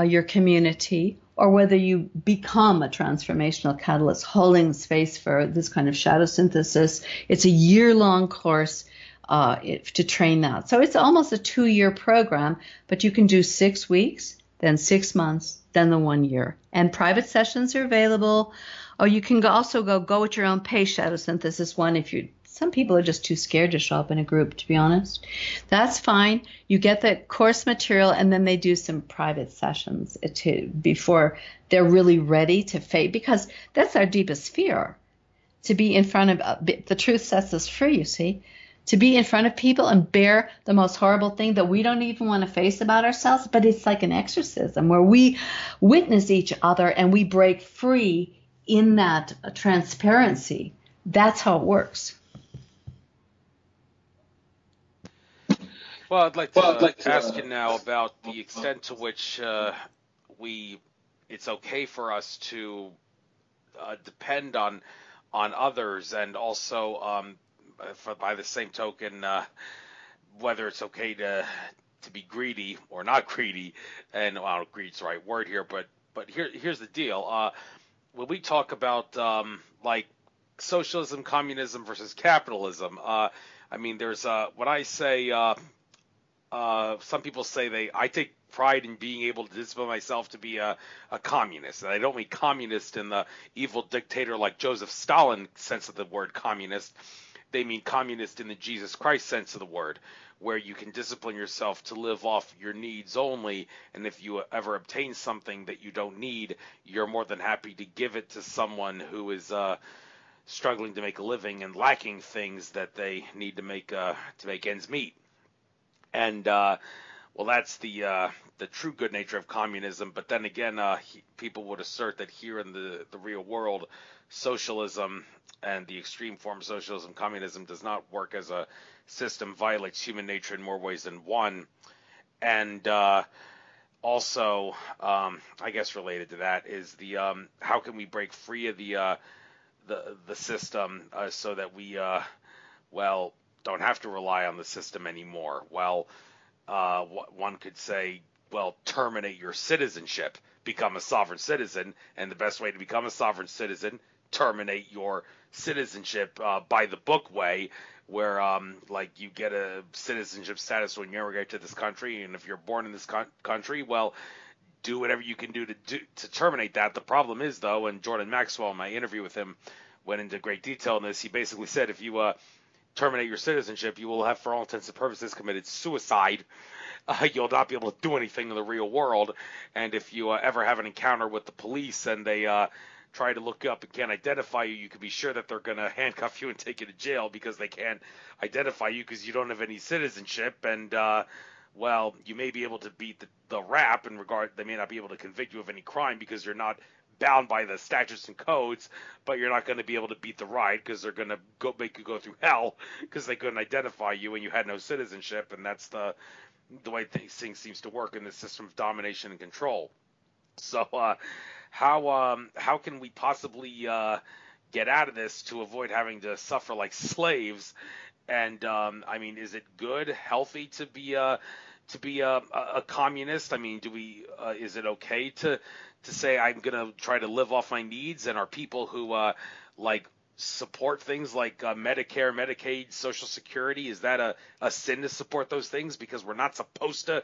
your community, or whether you become a transformational catalyst, holding space for this kind of shadow synthesis. It's a year-long course to train that. So it's almost a 2-year program, but you can do 6 weeks, then 6 months, then the 1 year. And private sessions are available. Or you can also go at your own pace, Shadow Synthesis 1. Some people are just too scared to show up in a group, to be honest. That's fine. You get the course material, and then they do some private sessions before they're really ready to fade, because that's our deepest fear, to be in front of, the truth sets us free, you see, to be in front of people and bear the most horrible thing that we don't even want to face about ourselves. But it's like an exorcism where we witness each other and we break free in that transparency. That's how it works. Well, I'd like to ask you now about the extent to which it's okay for us to depend on others, and also by the same token, whether it's okay to be greedy or not greedy. And greed's the right word here, but here's the deal. When we talk about like socialism, communism versus capitalism. I mean, there's what I say. Some people say I take pride in being able to discipline myself to be a communist. And I don't mean communist in the evil dictator like Joseph Stalin sense of the word communist. They mean communist in the Jesus Christ sense of the word, where you can discipline yourself to live off your needs only, and if you ever obtain something that you don't need, you're more than happy to give it to someone who is struggling to make a living and lacking things that they need to make ends meet. And well, that's the true good nature of communism. But then again, people would assert that here in the real world, socialism and the extreme form of socialism, communism, does not work as a system, violates human nature in more ways than one. And also, I guess related to that is the how can we break free of the system so that we don't have to rely on the system anymore. Well, one could say, well, terminate your citizenship, become a sovereign citizen, and the best way to become a sovereign citizen, terminate your citizenship by the book way, where like you get a citizenship status when you immigrate to this country, and if you're born in this country, well, do whatever you can do to terminate that. The problem is, though, and Jordan Maxwell, in my interview with him, went into great detail in this. He basically said if you terminate your citizenship, you will have, for all intents and purposes, committed suicide. You'll not be able to do anything in the real world. And if you ever have an encounter with the police and they try to look you up and can't identify you, you can be sure that they're going to handcuff you and take you to jail because they can't identify you because you don't have any citizenship. And, well, you may be able to beat the rap in regard, they may not be able to convict you of any crime because you're not bound by the statutes and codes, but you're not going to be able to beat the ride because they're going to make you go through hell because they couldn't identify you and you had no citizenship. And that's the way things seems to work in this system of domination and control. So how can we possibly get out of this to avoid having to suffer like slaves? And I mean, is it good, healthy to be a communist? I mean, is it okay to say I'm going to try to live off my needs? And are people who like support things like Medicare, Medicaid, Social Security, is that a sin to support those things because we're not supposed to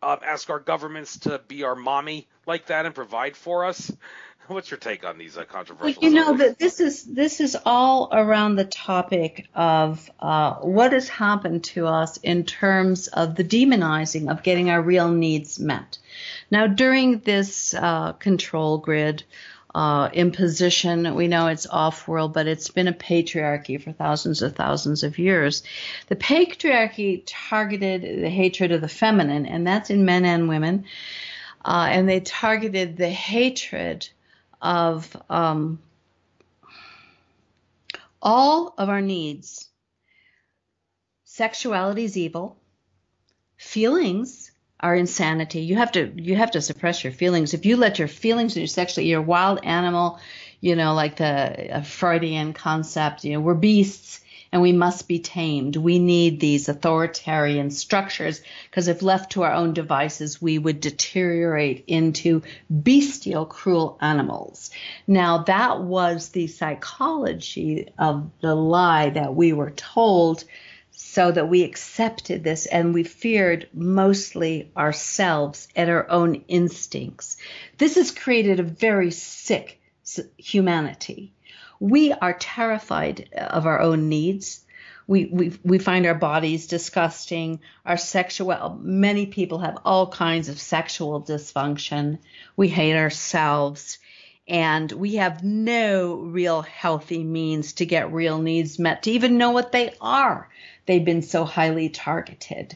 ask our governments to be our mommy like that and provide for us? What's your take on these controversial subjects? That this is all around the topic of what has happened to us in terms of the demonizing of getting our real needs met. Now, during this control grid imposition, we know it's off-world, but it's been a patriarchy for thousands of years. The patriarchy targeted the hatred of the feminine, and that's in men and women, and they targeted the hatred of all of our needs. Sexuality is evil. Feelings are insanity. You have to suppress your feelings. If you let your feelings and your sexuality, you're a wild animal, like the Freudian concept, we're beasts and we must be tamed. We need these authoritarian structures because if left to our own devices, we would deteriorate into bestial, cruel animals. Now, that was the psychology of the lie that we were told, so that we accepted this and we feared mostly ourselves and our own instincts. This has created a very sick humanity. We are terrified of our own needs. We find our bodies disgusting. Many people have all kinds of sexual dysfunction. We hate ourselves. And we have no real healthy means to get real needs met, to even know what they are. They've been so highly targeted.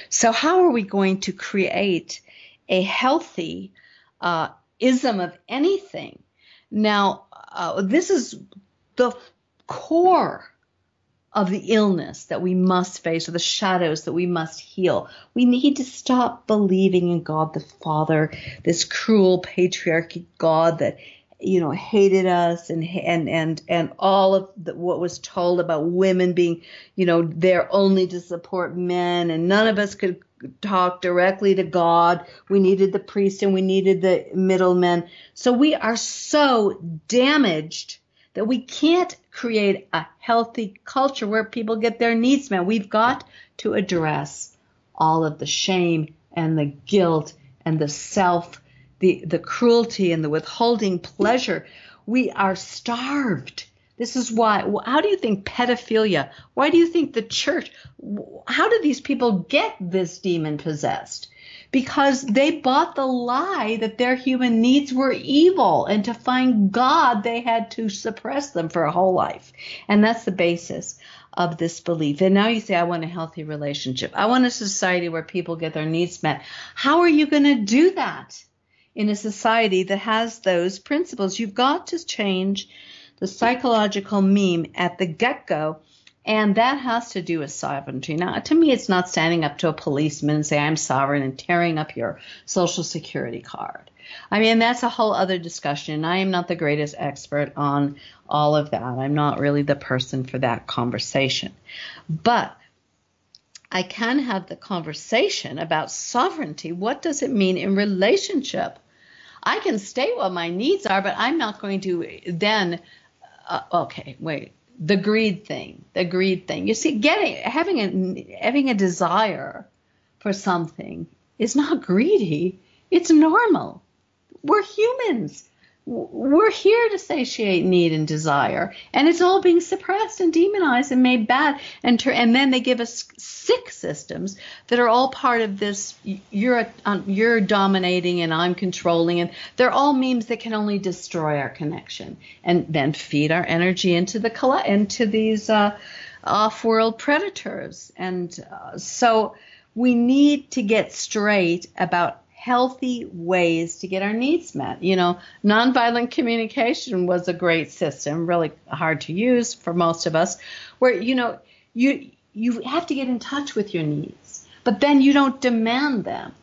So how are we going to create a healthy ism of anything? Now, this is the core of the illness that we must face, or the shadows that we must heal. We need to stop believing in God the Father, this cruel patriarchy God that hated us and all of what was told about women being, there only to support men, and none of us could talk directly to God. We needed the priest and we needed the middlemen. So we are so damaged that we can't create a healthy culture where people get their needs met. We've got to address all of the shame and the guilt and the the cruelty and the withholding pleasure. We are starved. This is why. How do you think pedophilia? Why do you think the church? How do these people get this demon possessed? Because they bought the lie that their human needs were evil, and to find God, they had to suppress them for a whole life. And that's the basis of this belief. And now you say, I want a healthy relationship. I want a society where people get their needs met. How are you going to do that in a society that has those principles? You've got to change the psychological meme at the get-go. And that has to do with sovereignty. Now, to me, it's not standing up to a policeman and say, I'm sovereign, and tearing up your Social Security card. I mean, that's a whole other discussion. I am not the greatest expert on all of that. I'm not really the person for that conversation. But I can have the conversation about sovereignty. What does it mean in relationship? I can state what my needs are, but I'm not going to then, the greed thing. You see, having a desire for something is not greedy. It's normal. We're humans. We're here to satiate need and desire, and it's all being suppressed and demonized and made bad. And then they give us sick systems that are all part of this. You're dominating and I'm controlling, and they're all memes that can only destroy our connection and then feed our energy into these off-world predators. And so we need to get straight about healthy ways to get our needs met. You know, nonviolent communication was a great system, really hard to use for most of us, where, you have to get in touch with your needs, but then you don't demand them.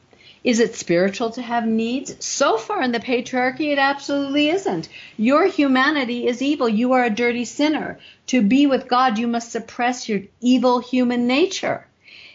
Is it spiritual to have needs? So far in the patriarchy, it absolutely isn't. Your humanity is evil. You are a dirty sinner. To be with God, you must suppress your evil human nature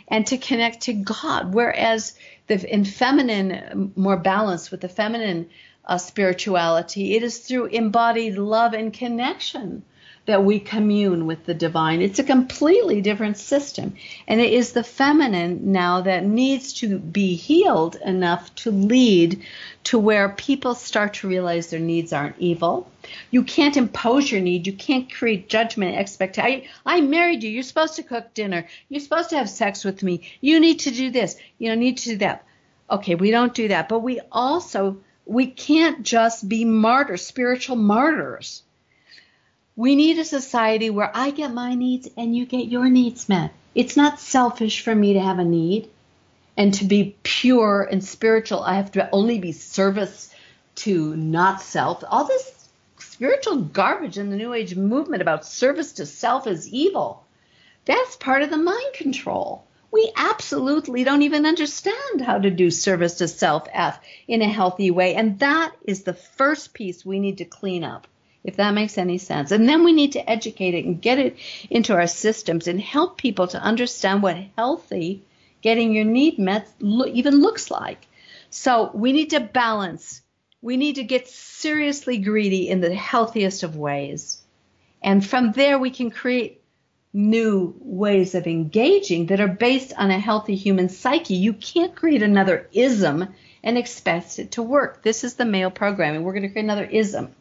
and to connect to God, whereas in feminine, more balanced with the feminine spirituality, it is through embodied love and connection that we commune with the divine. It's a completely different system. And it is the feminine now that needs to be healed enough to lead to where people start to realize their needs aren't evil. You can't impose your need. You can't create judgment, expectation. I married you. You're supposed to cook dinner. You're supposed to have sex with me. You need to do this. Need to do that. Okay, we don't do that. But we can't just be martyrs, spiritual martyrs. We need a society where I get my needs and you get your needs met. It's not selfish for me to have a need and to be pure and spiritual. I have to only be service to not self. All this spiritual garbage in the New Age movement about service to self is evil. That's part of the mind control. We absolutely don't even understand how to do service to self in a healthy way. And that is the first piece we need to clean up, if that makes any sense. And then we need to educate it and get it into our systems and help people to understand what healthy getting your need met even looks like. So we need to balance. We need to get seriously greedy in the healthiest of ways. And from there, we can create new ways of engaging that are based on a healthy human psyche. You can't create another ism and expect it to work. This is the male programming. We're going to create another ism,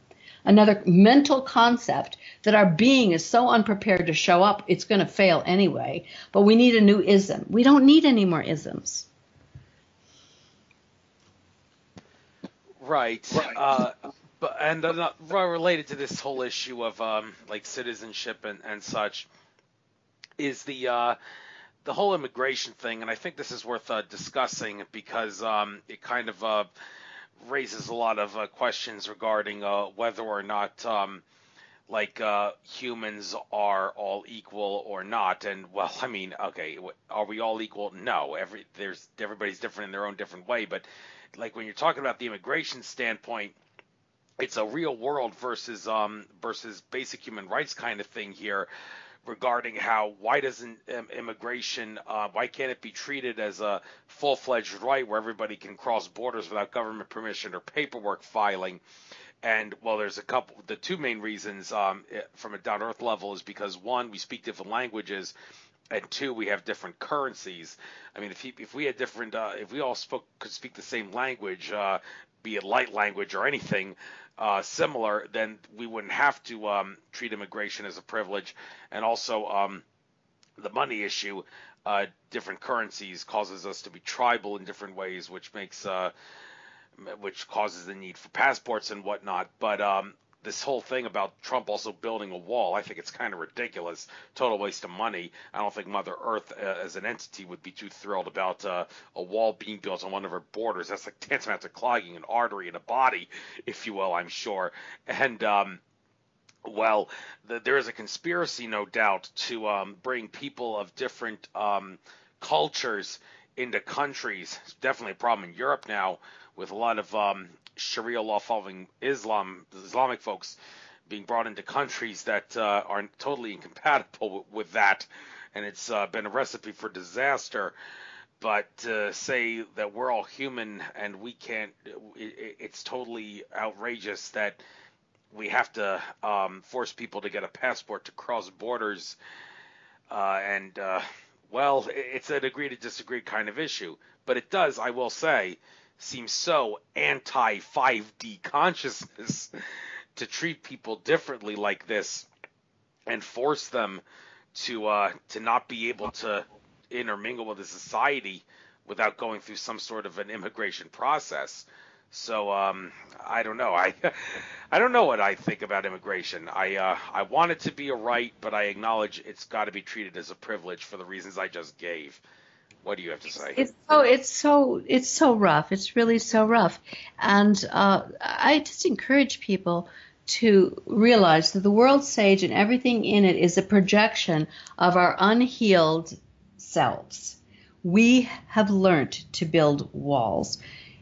another mental concept that our being is so unprepared to show up, it's going to fail anyway. But we need a new ism. We don't need any more isms. Right. Related to this whole issue of like citizenship and such is the whole immigration thing, and I think this is worth discussing because it kind of raises a lot of questions regarding whether or not humans are all equal or not. And well, I mean, okay, are we all equal? No, everybody's different in their own different way. But like when you're talking about the immigration standpoint, it's a real world versus basic human rights kind of thing here, regarding why doesn't immigration, why can't it be treated as a full-fledged right where everybody can cross borders without government permission or paperwork filing? And well, there's a couple. The two main reasons from a down to earth level is because one, we speak different languages, and two, we have different currencies. I mean, if we had different, if we all could speak the same language, be it light language or anything similar, then we wouldn't have to treat immigration as a privilege. And also, the money issue, different currencies causes us to be tribal in different ways, which causes the need for passports and whatnot. But this whole thing about Trump also building a wall, I think it's kind of ridiculous, total waste of money. I don't think Mother Earth as an entity would be too thrilled about a wall being built on one of her borders. That's like tantamount to clogging an artery in a body, if you will, I'm sure. And well, there is a conspiracy, no doubt, to bring people of different cultures into countries. It's definitely a problem in Europe now, with a lot of Sharia law following Islamic folks being brought into countries that are totally incompatible with that, and it's been a recipe for disaster. But to say that we're all human and we can't, it's totally outrageous that we have to force people to get a passport to cross borders, well, it's an agree to disagree kind of issue. But it does, I will say, seem so anti-5D consciousness to treat people differently like this and force them to not be able to intermingle with the society without going through some sort of an immigration process. So I don't know. I don't know what I think about immigration. I want it to be a right, but I acknowledge it's got to be treated as a privilege for the reasons I just gave. What do you have to say? It's so rough. It's really so rough, and I just encourage people to realize that the world stage and everything in it is a projection of our unhealed selves. We have learned to build walls,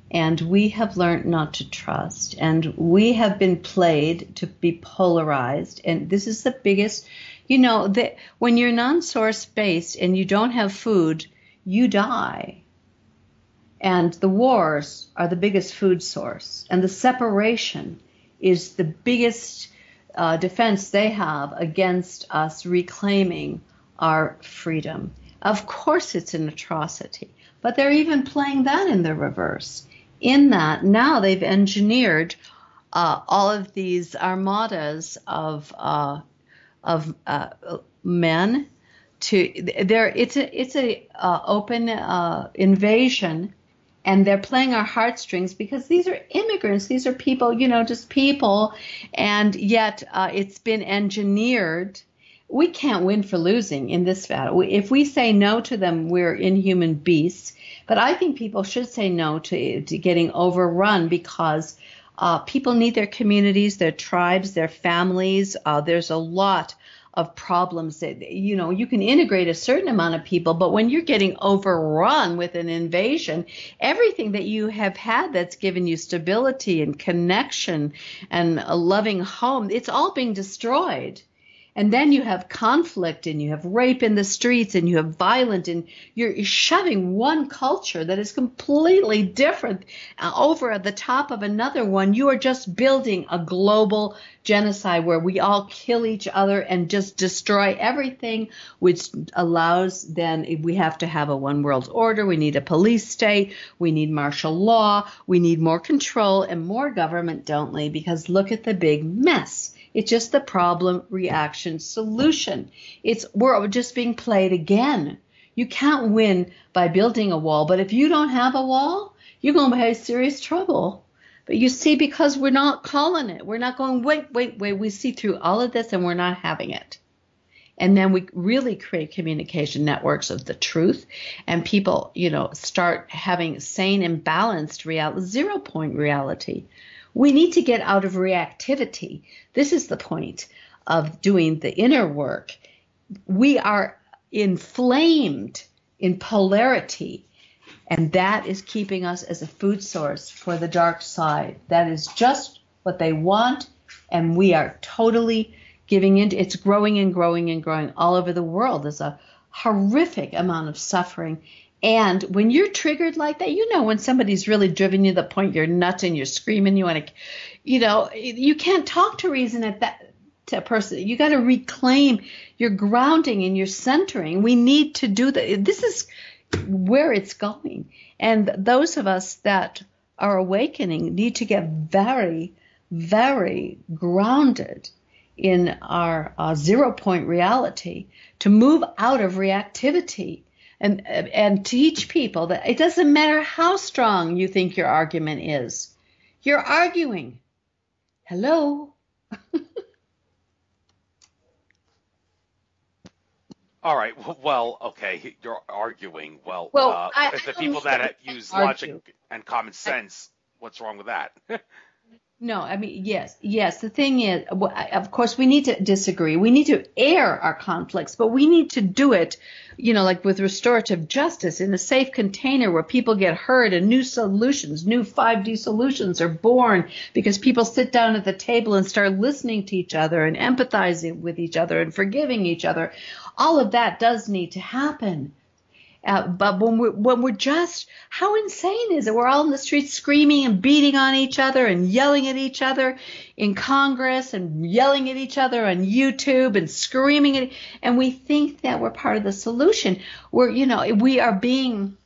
and we have learned not to trust, and we have been played to be polarized. And this is the biggest, that when you're non-source based and you don't have food, you die. And the wars are the biggest food source, and the separation is the biggest defense they have against us reclaiming our freedom. Of course it's an atrocity, but they're even playing that in the reverse. In that now they've engineered all of these armadas of men it's a open invasion, and they're playing our heartstrings because these are immigrants, these are people, just people, and yet it's been engineered. We can't win for losing in this battle. If we say no to them, we're inhuman beasts. But I think people should say no to getting overrun, because people need their communities, their tribes, their families. There's a lot of problems that, you can integrate a certain amount of people, but when you're getting overrun with an invasion, everything that you have had that's given you stability and connection and a loving home, it's all being destroyed. And then you have conflict, and you have rape in the streets, and you have violence, and you're shoving one culture that is completely different over at the top of another one. You are just building a global genocide where we all kill each other and just destroy everything, which allows, then we have to have a one world order. We need a police state. We need martial law. We need more control and more government, don't we? Because look at the big mess. It's just the problem, reaction, solution. We're just being played again. You can't win by building a wall, but if you don't have a wall, you're going to have serious trouble. But you see, because we're not calling it, we're not going, wait, we see through all of this and we're not having it. And then we really create communication networks of the truth, and people, start having sane and balanced reality, 0 point reality. We need to get out of reactivity. This is the point of doing the inner work. We are inflamed in polarity, and that is keeping us as a food source for the dark side. That is just what they want, and we are totally giving in. It's growing and growing and growing all over the world. There's a horrific amount of suffering And when you're triggered like that, when somebody's really driven you to the point you're nuts and you're screaming, you want to, you can't talk to reason at that to a person. You got to reclaim your grounding and your centering. We need to do that. This is where it's going. And those of us that are awakening need to get very, very grounded in our 0 point reality to move out of reactivity and teach people that it doesn't matter how strong you think your argument is. You're arguing. Hello? All right. Well, okay. You're arguing. Well, if the I don't people mean that to use argue. logic and common sense, what's wrong with that? No, I mean, yes. The thing is, of course, we need to disagree. We need to air our conflicts, but we need to do it, like with restorative justice in a safe container where people get heard and new solutions, new 5D solutions are born because people sit down at the table and start listening to each other and empathizing with each other and forgiving each other. All of that does need to happen. But when we're just, how insane is it? We're all in the streets screaming and beating on each other and yelling at each other in Congress and yelling at each other on YouTube and screaming at, and we think that we're part of the solution. We are being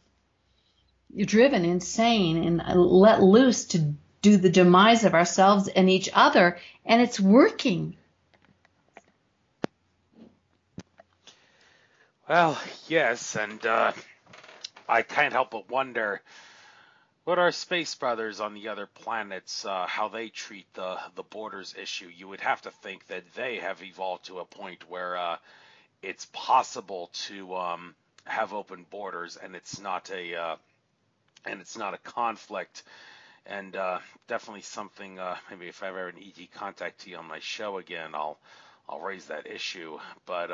driven insane and let loose to do the demise of ourselves and each other, and it's working. Well, yes, and I can't help but wonder what our space brothers on the other planets, how they treat the borders issue. You would have to think that they have evolved to a point where it's possible to have open borders, and it's not a conflict, and definitely something. Maybe if I ever have an ET contact you on my show again, I'll raise that issue. But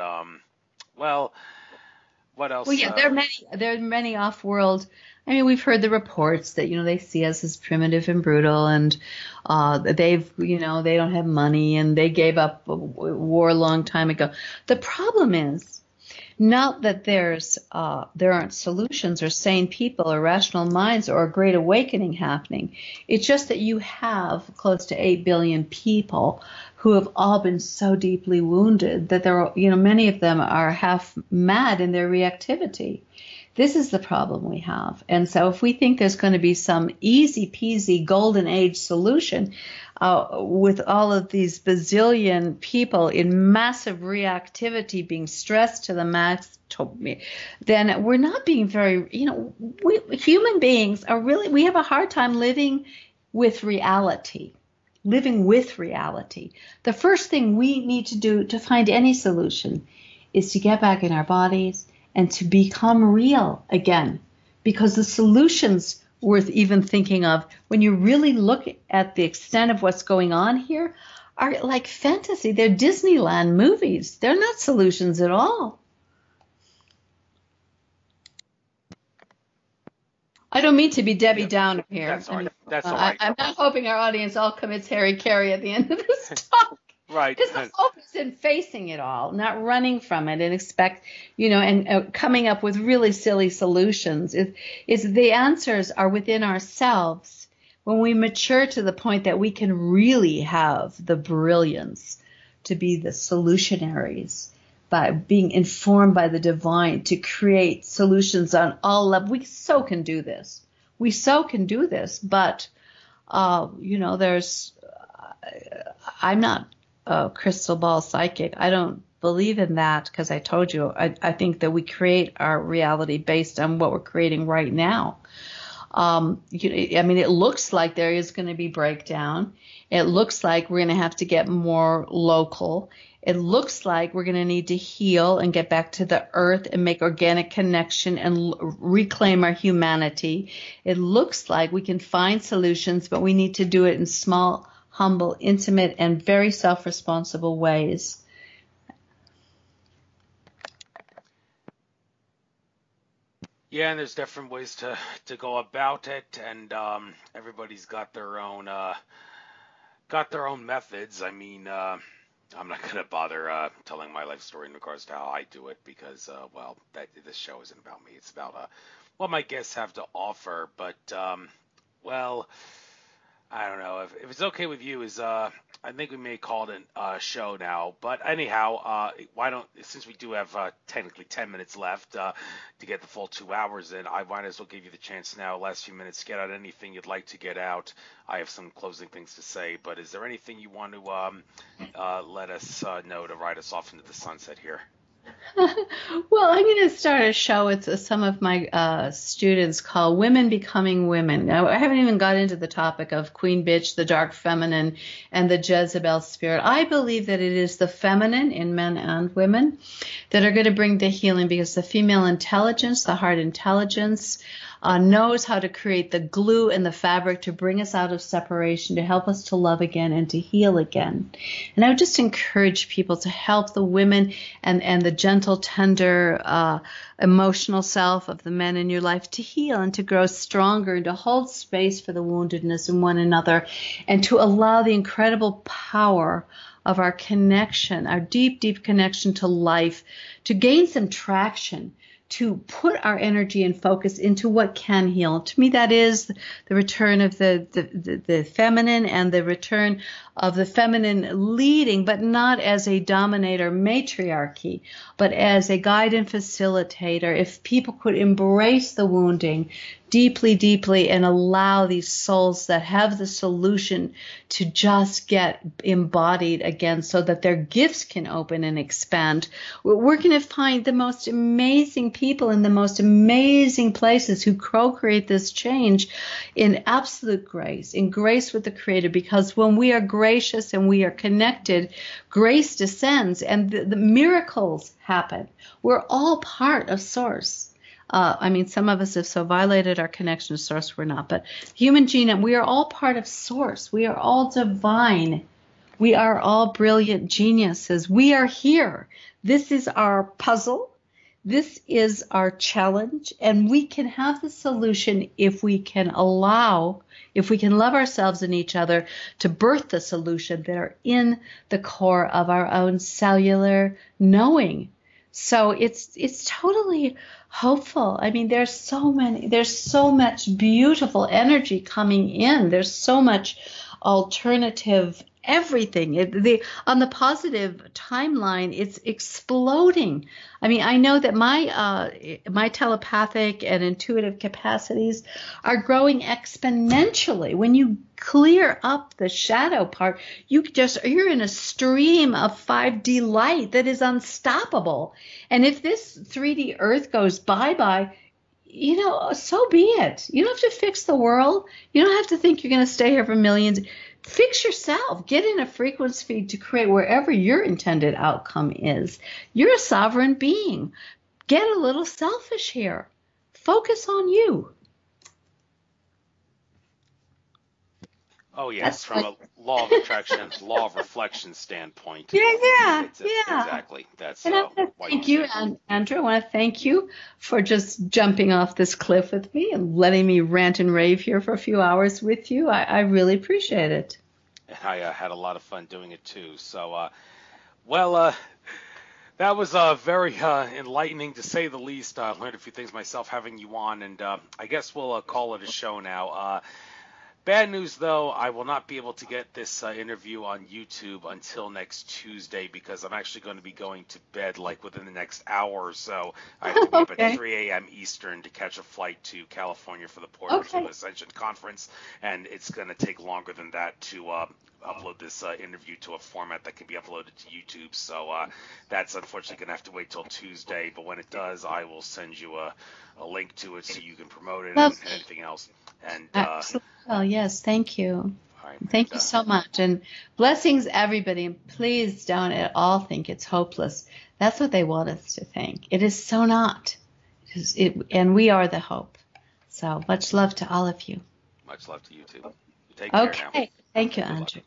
well. What Well, else? yeah, there are many off-world. I mean, we've heard the reports that they see us as primitive and brutal, and they don't have money, and they gave up war a long time ago. The problem is not that there aren't solutions or sane people or rational minds or a great awakening happening. It's just that you have close to 8 billion people who have all been so deeply wounded that many of them are half mad in their reactivity. This is the problem we have. And so if we think there's going to be some easy peasy golden age solution with all of these bazillion people in massive reactivity being stressed to the max, then we're not being very, human beings we have a hard time living with reality. Living with reality. The first thing we need to do to find any solution is to get back in our bodies and to become real again. Because the solutions worth even thinking of, when you really look at the extent of what's going on here, are like fantasy. They're Disneyland movies. They're not solutions at all. I don't mean to be Debbie Downer here. That's all right. That's all right. I'm not hoping our audience all commits Harry Carey at the end of this talk. Right. Because the hope is in facing it all, not running from it and expect, and coming up with really silly solutions. Is the answers are within ourselves when we mature to the point that we can really have the brilliance to be the solutionaries, by being informed by the divine to create solutions on all levels. We so can do this. But, I'm not a crystal ball psychic. I don't believe in that because I told you, I think that we create our reality based on what we're creating right now. It looks like there is going to be breakdown. It looks like we're going to have to get more local. It looks like we're going to need to heal and get back to the earth and make organic connection and reclaim our humanity. It looks like we can find solutions, but we need to do it in small, humble, intimate, and very self-responsible ways. Yeah, and there's different ways to go about it, and everybody's got their own methods. I mean, I'm not gonna bother telling my life story in regards to how I do it because, this show isn't about me. It's about what my guests have to offer, but well, I don't know if it's okay with you. Is I think we may call it a show now. But anyhow, why don't since we do have technically 10 minutes left to get the full 2 hours in, I might as well give you the chance now, last few minutes, get out anything you'd like to get out. I have some closing things to say, but is there anything you want to let us know to ride us off into the sunset here? Well, I'm going to start a show with some of my students called Women Becoming Women. Now, I haven't even got into the topic of Queen Bitch, the dark feminine, and the Jezebel spirit. I believe that it is the feminine in men and women that are going to bring the healing, because the female intelligence, the heart intelligence, knows how to create the glue and the fabric to bring us out of separation, to help us to love again and to heal again. And I would just encourage people to help the women and the gentle, tender, emotional self of the men in your life to heal and to grow stronger and to hold space for the woundedness in one another, and to allow the incredible power of our connection, our deep, deep connection to life, to gain some traction, to put our energy and focus into what can heal. To me, that is the return of the feminine, and the return of the feminine leading, but not as a dominator matriarchy, but as a guide and facilitator. If people could embrace the wounding deeply, deeply, and allow these souls that have the solution to just get embodied again so that their gifts can open and expand, we're going to find the most amazing people in the most amazing places who co-create this change in absolute grace, in grace with the Creator, because when we are gracious and we are connected, grace descends and the miracles happen. We're all part of Source. Some of us have so violated our connection to Source, we're not. But human genome, we are all part of Source. We are all divine. We are all brilliant geniuses. We are here. This is our puzzle. This is our challenge. And we can have the solution if we can love ourselves and each other to birth the solution that are in the core of our own cellular knowing. So it's totally hopeful. I mean, there's so much beautiful energy coming in. There's so much alternative everything. On the positive timeline, it's exploding. I mean, I know that my telepathic and intuitive capacities are growing exponentially. When you clear up the shadow part, you're in a stream of 5D light that is unstoppable. And if this 3D Earth goes bye-bye, so be it. You don't have to fix the world. You don't have to think you're going to stay here for millions. Fix yourself. Get in a frequency to create wherever your intended outcome is. You're a sovereign being. Get a little selfish here. Focus on you. Oh, yes, from a law of attraction, law of reflection standpoint. Yeah. Exactly. That's and I want to thank you, Andrew. I want to thank you for just jumping off this cliff with me and letting me rant and rave here for a few hours with you. I really appreciate it. And I had a lot of fun doing it, too. So, that was very enlightening, to say the least. I learned a few things myself having you on, and I guess we'll call it a show now. Bad news, though, I will not be able to get this interview on YouTube until next Tuesday, because I'm actually going to be going to bed within the next hour or so. I have to be up at 3 a.m. Eastern to catch a flight to California for the Portal to Ascension Conference, and it's going to take longer than that to upload this interview to a format that can be uploaded to YouTube. So that's unfortunately going to have to wait till Tuesday, but when it does, I will send you a link to it so you can promote it and anything else. And absolutely. Well, yes, thank you. Right, thank you so much. And blessings, everybody. And please don't at all think it's hopeless. That's what they want us to think. It is so not. And we are the hope. So much love to all of you. Much love to you, too. Take care now. Okay. Thank you, Andrew.